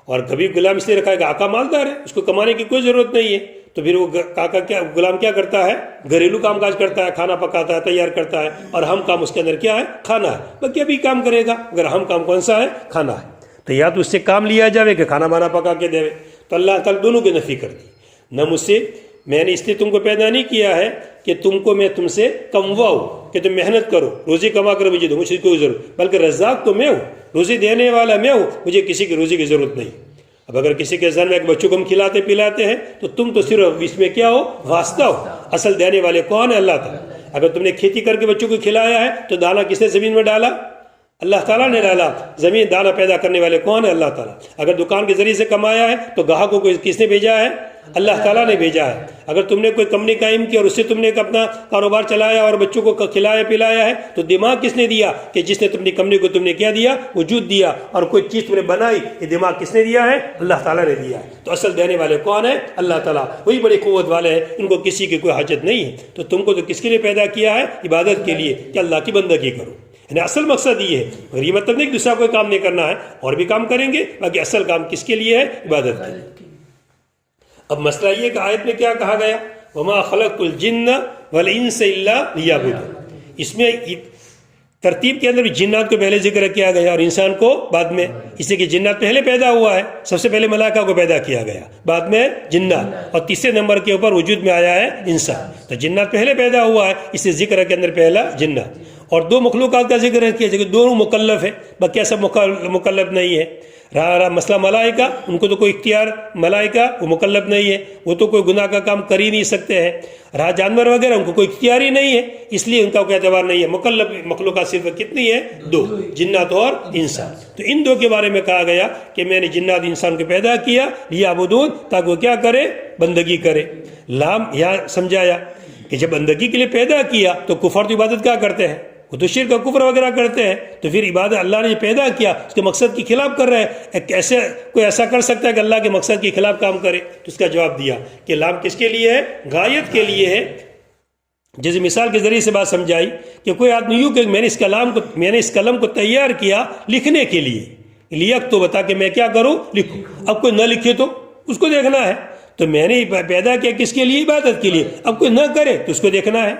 اور کبھی غلام اس لیے رکھا ہے کہ آقا مالدار ہے، اس کو کمانے کی کوئی ضرورت نہیں ہے، تو پھر وہ غلام کیا کرتا ہے؟ گھریلو کام کاج کرتا ہے، کھانا پکاتا ہے، تیار کرتا ہے، اور ہم کام اس کے اندر کیا ہے؟ کھانا ہے۔ باقی ابھی کام کرے گا، اگر ہم کام کون سا ہے؟ کھانا ہے۔ تو یا تو اس سے کام لیا جاوے کہ کھانا بانا پکا کے دے، تو اللہ تعالیٰ دونوں کی نفی کر دی۔ نہ مجھ سے، میں نے اس لیے تم کو پیدا نہیں کیا ہے کہ میں تم سے کمواؤں، کہ تم محنت کرو، روزی کما کر مجھے دو، مجھے کوئی ضرورت، بلکہ رزاق تو میں ہوں، روزی دینے والا میں ہوں، مجھے کسی کی روزی کی ضرورت نہیں۔ اب اگر کسی کے ذہن میں بچوں کو ہم کھلاتے پلاتے ہیں تو تم تو صرف اس میں کیا ہو؟ واسطہ ہو، اصل دینے والے کون ہے؟ اللہ تعالیٰ۔ اگر تم نے کھیتی کر کے بچوں کو کھلایا ہے تو دانا کس نے زمین میں ڈالا؟ اللہ تعالیٰ نے ڈالا۔ زمین دانا پیدا کرنے والے کون ہے؟ اللہ تعالیٰ۔ اگر دکان کے ذریعے سے کمایا ہے تو گاہکوں کو کس نے بھیجا ہے؟ اللہ تعالیٰ نے بھیجا ہے۔ اگر تم نے کوئی کمپنی قائم کی اور اس سے تم نے اپنا کاروبار چلایا اور بچوں کو کھلایا پلایا ہے تو دماغ کس نے دیا؟ کہ جس نے تمہاری کمپنی کو تم نے کیا دیا؟ وجود دیا، اور کوئی چیز تم نے بنائی، یہ دماغ کس نے دیا ہے؟ اللہ تعالیٰ نے دیا ہے۔ تو اصل دینے والے کون ہے؟ اللہ تعالیٰ، وہی بڑی قوت والے ہیں، ان کو کسی کی کوئی حاجت نہیں ہے۔ تو تم کو تو کس کے لیے پیدا کیا ہے؟ عبادت کے لیے، کہ اللہ کی بندگی کرو۔ یعنی اصل مقصد یہ ہے، مگر یہ مطلب نہیں کہ دوسرا کوئی کام نہیں کرنا ہے، اور بھی کام کریں گے، باقی اصل کام کس کے لیے ہے؟ عبادت کے لیے۔ اب مسئلہ یہ کہ آیت میں کیا کہا گیا؟ وما خلقت الجن والانس الا لیعبدون۔ اس میں ترتیب کے اندر بھی جنات کو پہلے ذکر کیا گیا اور انسان کو بعد میں، اس لیے کہ جنات پہلے پیدا ہوا ہے، سب سے پہلے ملائکہ کو پیدا کیا گیا، بعد میں جنات، اور تیسرے نمبر کے اوپر وجود میں آیا ہے انسان۔ تو جنات پہلے پیدا ہوا ہے، اس لیے ذکر کے اندر پہلا جنات۔ اور دو مخلوقات کا ذکر کیا کہ دونوں مکلف ہے، باقی سب مکلف نہیں ہے۔ رہا مسئلہ ملائکہ، ان کو تو کوئی اختیار، ملائکہ وہ مکلف نہیں ہے، وہ تو کوئی گناہ کا کام کر ہی نہیں سکتے ہیں۔ رہا جانور وغیرہ، ان کو کوئی اختیار ہی نہیں ہے، اس لیے ان کا کوئی اعتبار نہیں ہے۔ مکلف مخلوقات صرف کتنی ہے؟ دو، جنات اور انسان۔ تو ان دو کے بارے میں کہا گیا کہ میں نے جنات انسان کو پیدا کیا لیعبدون، تاکہ وہ کیا کرے؟ بندگی کرے۔ لام یہاں سمجھایا کہ جب بندگی کے لیے پیدا کیا تو کفر تو عبادت کیا کرتے ہیں؟ وہ تو شرک کا کفر وغیرہ کرتے ہیں، تو پھر عبادت اللہ نے پیدا کیا اس کے مقصد کے خلاف کر رہے ہیں۔ کیسے کوئی ایسا کر سکتا ہے کہ اللہ کے مقصد کے خلاف کام کرے؟ تو اس کا جواب دیا کہ لام کس کے لیے ہے؟ غایت کے لیے ہے، جیسے مثال کے ذریعے سے بات سمجھائی کہ کوئی آدمی یوں کہ میں نے اس قلم کو تیار کیا لکھنے کے لیے، لیک تو بتا کہ میں کیا کروں، لکھوں. اب کوئی نہ لکھے تو اس کو دیکھنا ہے. تو میں نے پیدا کیا کس کے لیے، عبادت کے لیے. اب کوئی نہ کرے تو اس کو دیکھنا ہے.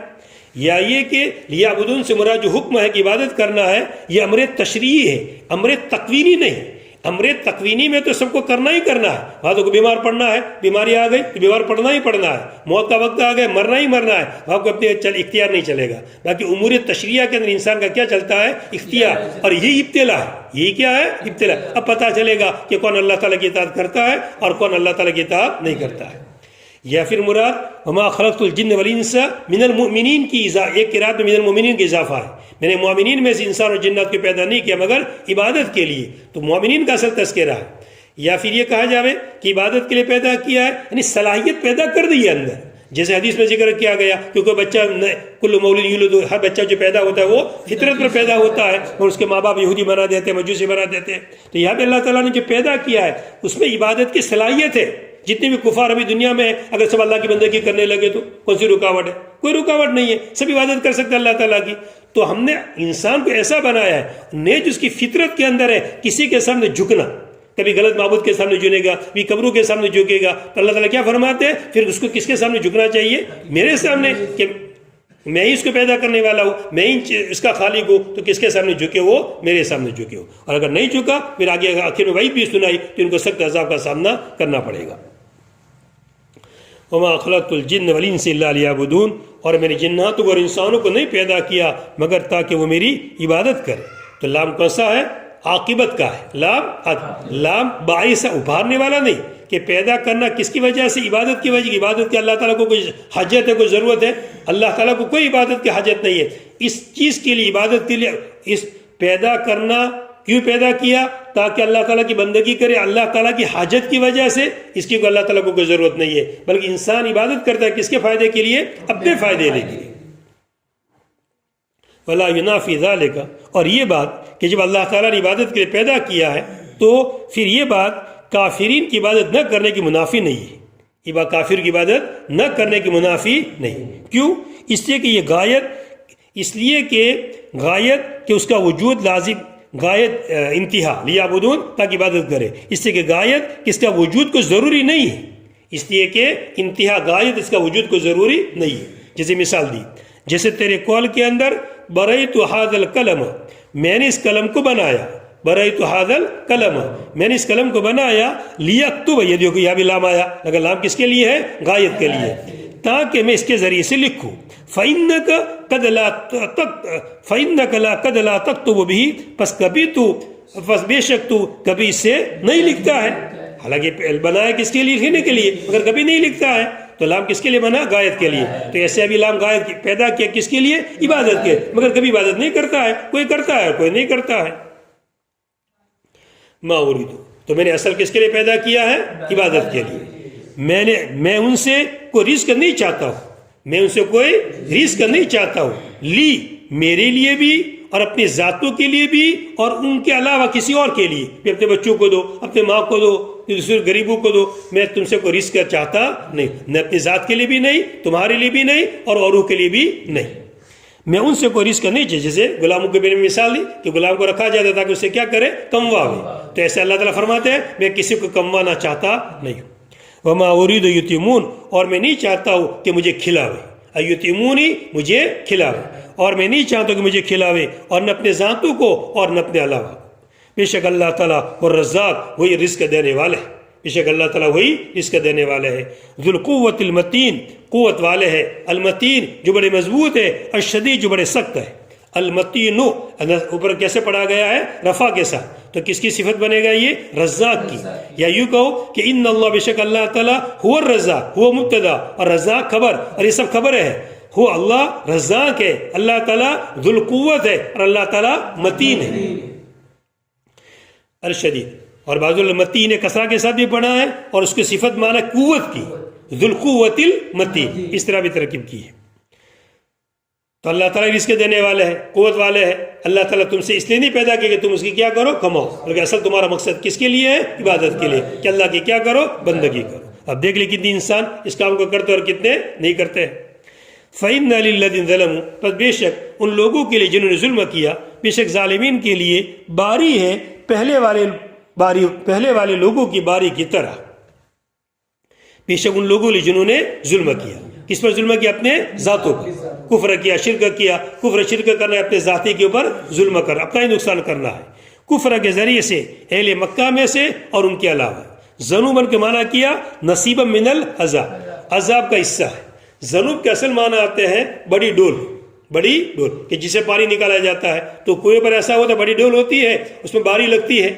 یا یہ کہ لیعبدون سے مراد جو حکم ہے کہ عبادت کرنا ہے، یہ امر تشریعی ہے، امر تکوینی نہیں. امر تکوینی میں تو سب کو کرنا ہی کرنا ہے. وہاں تو بیمار پڑنا ہے، بیماری آ گئی تو بیمار پڑنا ہی پڑنا ہے. موت کا وقت آ گیا، مرنا ہی مرنا ہے، وہاں کو اپنے اختیار نہیں چلے گا. باقی امور تشریعہ کے اندر انسان کا کیا چلتا ہے، اختیار. اور یہی ابتلا ہے. یہی کیا ہے، ابتلا. اب پتہ چلے گا کہ کون اللہ تعالیٰ کی اطاعت کرتا ہے اور کون اللہ تعالیٰ کی اطاعت نہیں کرتا ہے. یا پھر مراد وما خلقت الجن والانس من المؤمنین کی ایک قرات میں من المؤمنین کا اضافہ ہے. میں نے مومنین میں سے انسان اور جنات کو پیدا نہیں کیا مگر عبادت کے لیے. تو مومنین کا اصل تذکرہ ہے. یا پھر یہ کہا جاوے کہ عبادت کے لیے پیدا کیا ہے، یعنی صلاحیت پیدا کر دی ہے اندر. جیسے حدیث میں ذکر کیا گیا کہ کوئی بچہ کل مولود یولد، ہر بچہ جو پیدا ہوتا ہے وہ فطرت پر پیدا ہوتا ہے، اور اس کے ماں باپ یہودی بنا دیتے ہیں، مجوسی بنا دیتے ہیں. تو یہاں پہ اللہ تعالیٰ نے جو پیدا کیا ہے اس میں عبادت کی صلاحیت ہے. جتنے بھی کفار ابھی دنیا میں اگر سب اللہ کی بندگی کرنے لگے تو کون سی رکاوٹ ہے؟ کوئی رکاوٹ نہیں ہے، سب عبادت کر سکتے اللہ تعالیٰ کی. تو ہم نے انسان کو ایسا بنایا ہے نیز اس کی فطرت کے اندر ہے کسی کے سامنے جھکنا. کبھی غلط معبود کے سامنے جھکے گا، کبھی قبروں کے سامنے جھکے گا. تو اللہ تعالیٰ کیا فرماتے ہیں پھر اس کو کس کے سامنے جھکنا چاہیے؟ میرے سامنے، کہ میں ہی اس کو پیدا کرنے والا ہوں، میں ہی اس کا خالق ہوں. تو کس کے سامنے جھکے ہو؟ میرے سامنے جھکے ہو. اور اگر نہیں جھکا پھر آگے آخر میں وعید بھی سنائی تو ان کو سخت عذاب کا سامنا کرنا پڑے گا. وما خلقت الجن والانس الا لیعبدون، اور میں نے جناتوں اور انسانوں کو نہیں پیدا کیا مگر تاکہ وہ میری عبادت کرے. تو لام کون سا ہے؟ عاقبت کا ہے. لام باعث، ابھارنے والا نہیں کہ پیدا کرنا کس کی وجہ سے، عبادت کی وجہ. عبادت کی اللہ تعالیٰ کو کوئی حاجت ہے، کوئی ضرورت ہے؟ اللہ تعالیٰ کو کوئی عبادت کی حاجت نہیں ہے. اس چیز کے لیے، عبادت کے لیے اس پیدا کرنا کیوں پیدا کیا؟ تاکہ اللہ تعالیٰ کی بندگی کرے. اللہ تعالیٰ کی حاجت کی وجہ سے اس کی اللہ تعالیٰ کو کوئی ضرورت نہیں ہے، بلکہ انسان عبادت کرتا ہے کس کے فائدے کے لیے؟ اپنے فائدے کے لیے. ولا ينافي ذلك، اور یہ بات کہ جب اللہ تعالیٰ نے عبادت کے لیے پیدا کیا ہے تو پھر یہ بات کافرین کی عبادت نہ کرنے کی منافی نہیں ہے. یہ بات کافر کی عبادت نہ کرنے کی منافی نہیں. کیوں؟ اس لیے کہ یہ غایت کہ اس کا وجود لازم، غایت انتہا لیعبدون، تاکہ عبادت کرے. اس لیے کہ غایت کس کا وجود کو ضروری نہیں ہے، اس لیے کہ انتہا غایت اس کا وجود کو ضروری نہیں ہے. جیسے مثال دی، جیسے تیرے قول کے اندر برئت ھذا القلم، میں نے اس قلم کو بنایا. برئت ھذا القلم، میں نے اس قلم کو بنایا. لیکتب، یہ دیکھو یہاں بھی لام آیا، اگر لام کس کے لیے ہے؟ غایت کے لیے، تاکہ میں اس کے ذریعے سے لکھوں. فإنك قد لا تكتب به، پس بے شک تو کبھی سے نہیں لکھتا ہے. حالانکہ بنایا کس کے لیے؟ لکھنے کے لیے، مگر کبھی نہیں لکھتا ہے. تو لام کس کے لیے بنا؟ غایت کے لیے. تو ایسے ابھی لام غایت پیدا کیا کس کے لیے؟ عبادت کے، مگر کبھی عبادت نہیں کرتا ہے. کوئی کرتا ہے، کوئی نہیں کرتا ہے. ما اريد، تو میں نے اصل کس کے لیے پیدا کیا ہے؟ عبادت کے لیے. میں ان سے کوئی رزق نہیں چاہتا ہوں، میں ان سے کوئی رزق نہیں چاہتا ہوں. لی، میرے لیے بھی اور اپنی ذاتوں کے لیے بھی، اور ان کے علاوہ کسی اور کے لیے بھی. اپنے بچوں کو دو، اپنے ماں کو دو، دوسرے غریبوں کو دو. میں تم سے کوئی رزق چاہتا نہیں، نہ اپنی ذات کے لیے بھی نہیں، تمہارے لیے بھی نہیں، اور اوروں کے لیے بھی نہیں. میں ان سے کوئی رزق نہیں چاہیے. جیسے غلاموں کے بارے میں مثال دی کہ غلام کو رکھا جاتا تھا کہ اسے کیا کرے؟ کمواوے. تو ایسے اللہ تعالیٰ فرماتے ہیں میں کسی کو کموانا چاہتا نہیں ہوں. وما اريد یتیمون، اور میں نہیں چاہتا ہوں کہ مجھے کھلاوے. ایتیمونی، مجھے کھلاوے، اور میں نہیں چاہتا کہ مجھے کھلاوے، اور نہ اپنے ذاتوں کو اور نہ اپنے علاوہ. بے شک اللہ تعالیٰ اور رزاق، وہی رزق دینے والے. بے شک اللہ تعالیٰ وہی رزق دینے والے ہے. ذو القوت المتین، قوت والے ہے. المتین، جو بڑے مضبوط ہے. الشدید، جو بڑے سخت ہے. المتین اوپر کیسے پڑھا گیا ہے؟ رفع کے ساتھ. تو کس کی صفت بنے گا یہ؟ رزاق کی. یا یوں کہو کہ ان اللہ، بے شک اللہ تعالیٰ، هو الرزاق، هو مبتدا اور رزاق خبر، اور یہ سب خبر ہے. هو اللہ رزاق ہے، اللہ تعالیٰ ذو القوت ہے، اور اللہ تعالیٰ متین ہے. الشدید، اور بعض المتین کسرہ کے ساتھ بھی پڑھا ہے، اور اس کی صفت معنی قوت کی. ذو القوت المتین، اس طرح بھی ترکیب کی ہے. تو اللہ تعالیٰ رزق دینے والے ہے، قوت والے ہے. اللہ تعالیٰ تم سے اس لیے نہیں پیدا کیا کہ تم اس کی کیا کرو؟ کماؤ. بلکہ اصل تمہارا مقصد کس کے لیے ہے؟ عبادت کے لیے، کہ اللہ کی کیا کرو؟ بندگی کرو. اب دیکھ لیں کتنے انسان اس کام کو کرتے اور کتنے نہیں کرتے. فَإِنَّ لِلَّذِينَ ظَلَمُوا پس بے شک ان لوگوں کے لیے جنہوں نے ظلم کیا، بے شک ظالمین کے لیے باری ہے پہلے والے لوگوں کی باری کی طرح. بے شک ان لوگوں نے جنہوں نے ظلم کیا. کس پر ظلم کیا؟ اپنے ذاتوں پر. کفر کیا، شرک کیا. کفر شرک کرنا ہے اپنے ذاتی کے اوپر ظلم کرنا، اپنا ہی نقصان کرنا ہے. کفر کے ذریعے سے اہل مکہ میں سے اور ان کے علاوہ. ذنوباً کے معنی کیا نصیبا من العذاب، عذاب کا حصہ ہے. ذنوب کے اصل معنی آتے ہیں بڑی ڈول. بڑی ڈول کہ جسے پانی نکالا جاتا ہے. تو کنویں پر ایسا ہوتا ہے بڑی ڈول ہوتی ہے، اس میں باری لگتی ہے،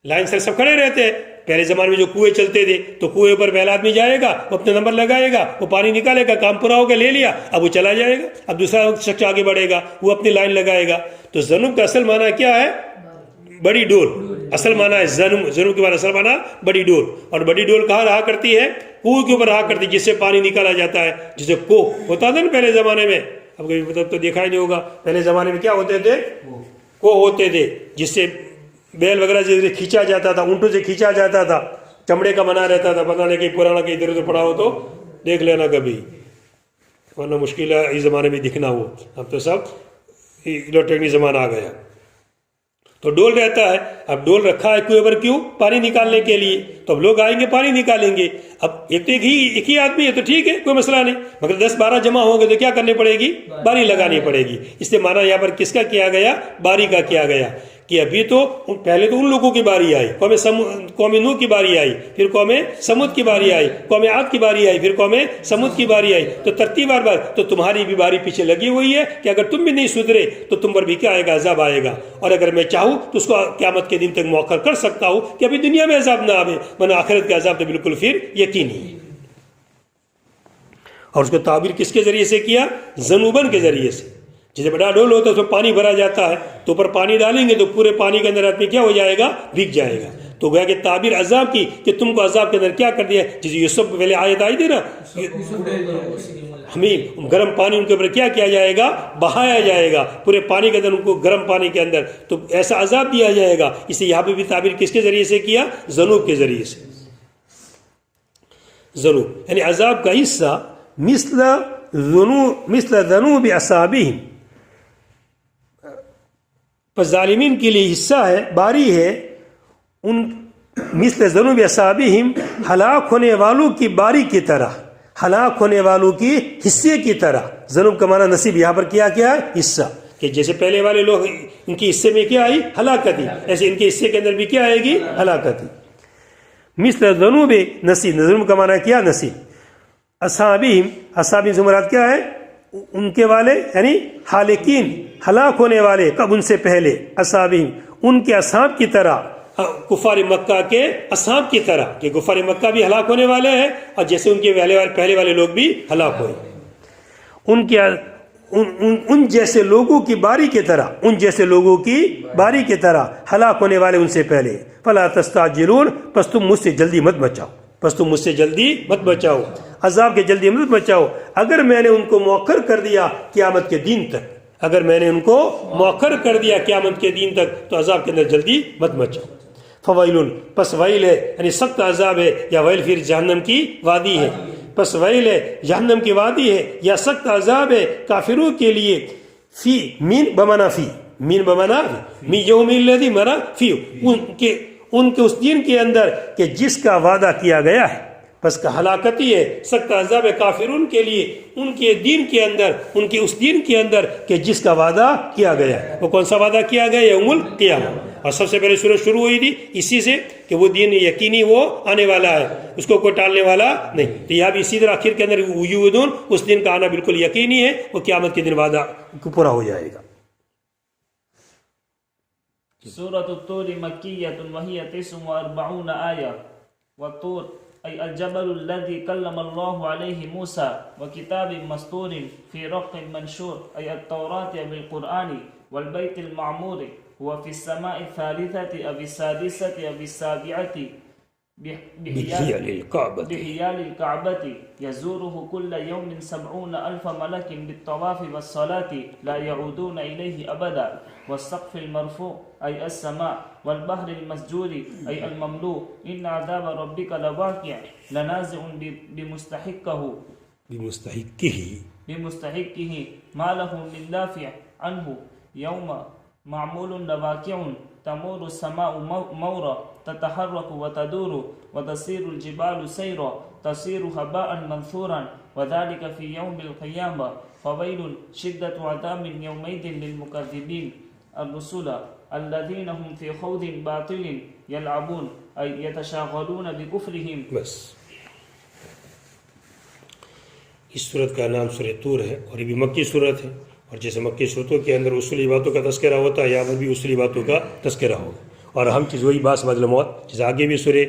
لائن سے سب کھڑے رہتے ہیں. پہلے زمانے میں جو کنویں چلتے تھے تو کنویں پر پہلا آدمی جائے گا، وہ اپنے نمبر لگائے گا، وہ پانی نکالے گا، کام پورا ہو کے لے لیا، اب وہ چلا جائے گا. اب دوسرا شخص آگے بڑھے گا، وہ اپنی لائن لگائے گا. تو ذنوب کا اصل معنی کیا ہے؟ بڑی ڈول. اصل معنی ہے ذنوب کے معنی اصل معنی بڑی ڈول. اور بڑی ڈول کہاں رہا کرتی ہے؟ کنویں کے اوپر رہا کرتی ہے، جس سے پانی نکالا جاتا ہے، جسے کو ہوتا تھا نا پہلے زمانے میں. اب کبھی مطلب تو دیکھا ہی نہیں ہوگا. پہلے زمانے میں کیا ہوتے تھے؟ کو ہوتے تھے، جس سے بیل وغیرہ سے کھینچا جاتا تھا، اونٹوں سے کھینچا جاتا تھا. چمڑے کا بنا رہتا تھا. پتہ نہیں کہ پرانا کہ ادھر ادھر پڑا ہو تو دیکھ لینا کبھی، ورنہ مشکل ہے اس زمانے میں دکھنا ہو. اب تو سب الیکٹرانک زمانہ آ گیا. تو ڈول رہتا ہے. اب ڈول رکھا ہے کنویں پر کیوں؟ پانی نکالنے کے لیے. تو اب لوگ آئیں گے پانی نکالیں گے. اب ایک ہی آدمی ہے تو ٹھیک ہے کوئی مسئلہ نہیں، مگر 10-12 جمع ہوں گے تو کیا کرنی پڑے گی؟ باری لگانی پڑے گی. اس لیے معنی یہاں پر کس کا کیا گیا؟ باری کا کیا گیا. کہ ابھی تو پہلے تو ان لوگوں کی باری آئی، قوم نوح کی باری آئی، پھر قوم سمود کی باری آئی، قوم عاد کی باری آئی، پھر قوم سمود کی باری آئی. تو ترتیب بار تو تمہاری بھی باری پیچھے لگی ہوئی ہے کہ اگر تم بھی نہیں سدھرے تو تم پر بھی کیا آئے گا؟ عذاب آئے گا. اور اگر میں چاہوں تو اس کو قیامت کے دن تک مؤخر کر سکتا ہوں کہ ابھی دنیا میں عذاب نہ آئے، ورنہ آخرت کا عذاب تو بالکل پھر یقینی ہے. اور اس کو تعبیر کس کے ذریعے سے کیا؟ ذنوباً کے ذریعے سے. جیسے بڑا ڈول ہوتا ہے اس میں پانی بھرا جاتا ہے، تو اوپر پانی ڈالیں گے تو پورے پانی کے اندر آدمی کیا ہو جائے گا؟ بھیگ جائے گا. تو گویا کہ تعبیر عذاب کی کہ تم کو عذاب کے اندر کیا کر دیا. جیسے یوسف پہلے آیت آئی تھی نا، ہمیں گرم پانی ان کے اوپر کیا کیا جائے گا؟ بہایا جائے گا پورے پانی کے اندر، ان کو گرم پانی کے اندر. تو ایسا عذاب دیا جائے گا. اسے یہاں پہ بھی تعبیر کس کے ذریعے سے کیا؟ ذنوب کے ذریعے سے. ذنوب یعنی عذاب کا حصہ مثل ذنوب اصحابہم. پس ظالمین کے لیے حصہ ہے، باری ہے ان مثل ذنوب اصحابہم، ہلاک ہونے والوں کی باری کی طرح، ہلاک ہونے والوں کی حصے کی طرح. ذنوب کا معنی نصیب، یہاں پر کیا کیا ہے؟ حصہ. کہ جیسے پہلے والے لوگ ان کے حصے میں کیا آئی؟ ہلاکتی، ایسے ان کے حصے کے اندر بھی کیا آئے گی؟ ہلاکتی. مثل ذنوب نصیب، ذنوب کا معنی کیا؟ نصیب. اصحابہم سے مراد کیا ہے؟ ان کے والے یعنی حالکین، ہلاک ہونے والے. کب؟ ان سے پہلے. اصحابہم ان کے اصحاب کی طرح، کفار مکہ کے اصحاب کی طرح، کہ کفار مکہ بھی ہلاک ہونے والے ہیں اور جیسے ان کے پہلے والے لوگ بھی ہلاک ہوئے. ان جیسے لوگوں کی باری کی طرح، ان جیسے لوگوں کی باری کی طرح ہلاک ہونے والے ان سے پہلے. فلا تستعجلون، پس تم مجھ سے جلدی مت بچاؤ. عذاب کے جلدی مت بچاؤ. اگر میں نے ان کو مؤخر کر دیا قیامت کے دن تک، اگر میں نے ان کو مؤخر کر دیا قیامت کے دن تک، تو عذاب کے اندر جلدی مت بچاؤ. فویلن، پس ویل ہے یعنی سخت عذاب ہے، یا ویل پھر جہنم کی وادی ہے. پس ویل ہے جہنم کی وادی ہے یا سخت عذاب ہے کافروں کے لیے. فی مین بمانا فی، مین بمانا می یوم الذی مرا فی، ان کے اس دن کے اندر کہ جس کا وعدہ کیا گیا ہے. پس کا ہلاکتی ہے، سخت عذاب ہے کافرون کے لیے ان کے دین کے اندر، ان کے اس دین کے اندر کہ جس کا وعدہ کیا گیا ہے. وہ کون سا وعدہ کیا گیا؟ یوم القیامہ. اور سب سے پہلے سورج شروع ہوئی تھی اسی سے کہ وہ دین یقینی وہ آنے والا ہے، اس کو کوئی ٹالنے والا نہیں. تو یہاں بھی اسی طرح آخر کے اندر یوعدون، اس دن کا آنا بالکل یقینی ہے، وہ قیامت کے دن وعدہ پورا ہو جائے گا. سورة الطور مكية وهي 49 آية. والطور أي الجبل الذي كلم الله عليه موسى، وكتاب مسطور في رق منشور أي التوراة بالقرآن، والبيت المعمور هو في السماء الثالثة أو السادسة أو السابعة بحيال الكعبة يزوره كل يوم 70,000 ملك بالطواف والصلاة لا يعودون إليه أبدا. والسقف المرفوع أي السماء، والبحر المسجور أي المملوء. إن عذاب ربك لواقع لنازع بمستحقه بمستحقه ما له من دافع عنه يوم معمول لواقع تمور السماء مورا تتحرك وتدور وتصير الجبال سيرا تصير هباء منثورا وذلك في يوم القيامة فويل شدة عذاب يومئذ للمكذبين الرسل الذين هم في خوض باطل يلعبون أي يتشاغلون بكفرهم. بس اس صورت کا نام سورۃ طور ہے اور یہ بھی مکی صورت ہے، اور جیسے مکی صورتوں کے اندر اصولی باتوں کا تذکرہ ہوتا ہے یہاں پر بھی اصولی باتوں کا تذکرہ ہوگا، اور اہم چیز وہی باس بعد الموت، جیسے آگے بھی سورہ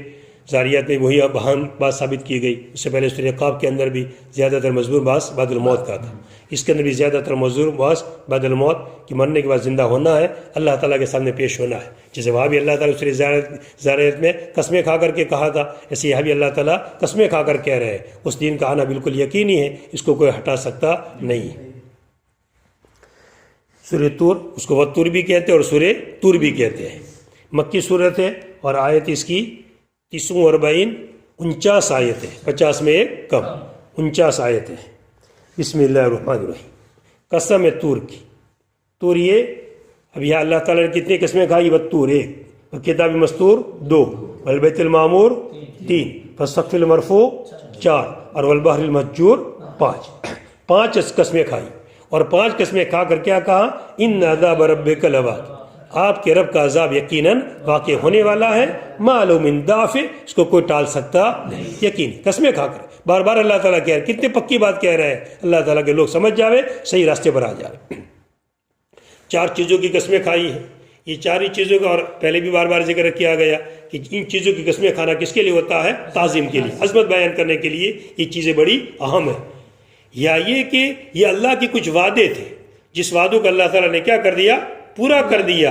زاریات میں وہی اہم بات ثابت کی گئی، اس سے پہلے سورہ قاف کے اندر بھی زیادہ تر مذکور باس بعد الموت کا تھا، اس کے اندر بھی زیادہ تر مذکور باس بعد الموت کہ مرنے کے بعد زندہ ہونا ہے، اللہ تعالیٰ کے سامنے پیش ہونا ہے، جیسے وہاں بھی اللہ تعالیٰ سورہ زاریات میں قسمیں کھا کر کے کہا تھا، ایسے یہاں بھی اللہ تعالیٰ قسمیں کھا کر کہہ رہے ہیں، اس دن کا آنا بالکل یقینی ہے، اس کو کوئی ہٹا سکتا نہیں ہے۔ سورہ طور اس کو والطور بھی کہتے ہیں اور سورہ طور بھی کہتے ہیں، مکی صورت ہے اور آیت اس کی 49 آیت ہے، 50 میں ایک کم، 49 آیت ہے۔ بسم اللہ الرحمن الرحیم۔ قسم ہے طور کی، طور یہ اب یہاں اللہ تعالیٰ نے کتنی قسمیں کھائی؟ والطور 1، اور کتاب مستور 2، والبیت المعمور 3، والسقف المرفوع 4، اور والبحر المسجور 5۔ 5 قسمیں کھائی، اور 5 قسمیں کھا کر کیا کہا؟ ان عذاب ربک لواقع، آپ کے رب کا عذاب یقیناً واقع ہونے والا ہے، ما له من دافع، اس کو کوئی ٹال سکتا نہیں، یقین قسمیں کھا کر بار بار اللہ تعالیٰ کہہ رہے ہیں، کتنے پکی بات کہہ رہے ہیں، اللہ تعالیٰ کے لوگ سمجھ جاوے، صحیح راستے پر آ جائے۔ 4 چیزوں کی قسمیں کھائی ہیں، یہ 4 ہی چیزوں کا، اور پہلے بھی بار بار ذکر کیا گیا کہ ان چیزوں کی قسمیں کھانا کس کے لیے ہوتا ہے؟ تعظیم کے لیے، عظمت بیان کرنے کے لیے یہ چیزیں بڑی اہم ہیں، یا یہ کہ یہ اللہ کے کچھ وعدے تھے، جس وعدوں کو اللہ تعالیٰ نے کیا کر دیا؟ پورا کر دیا۔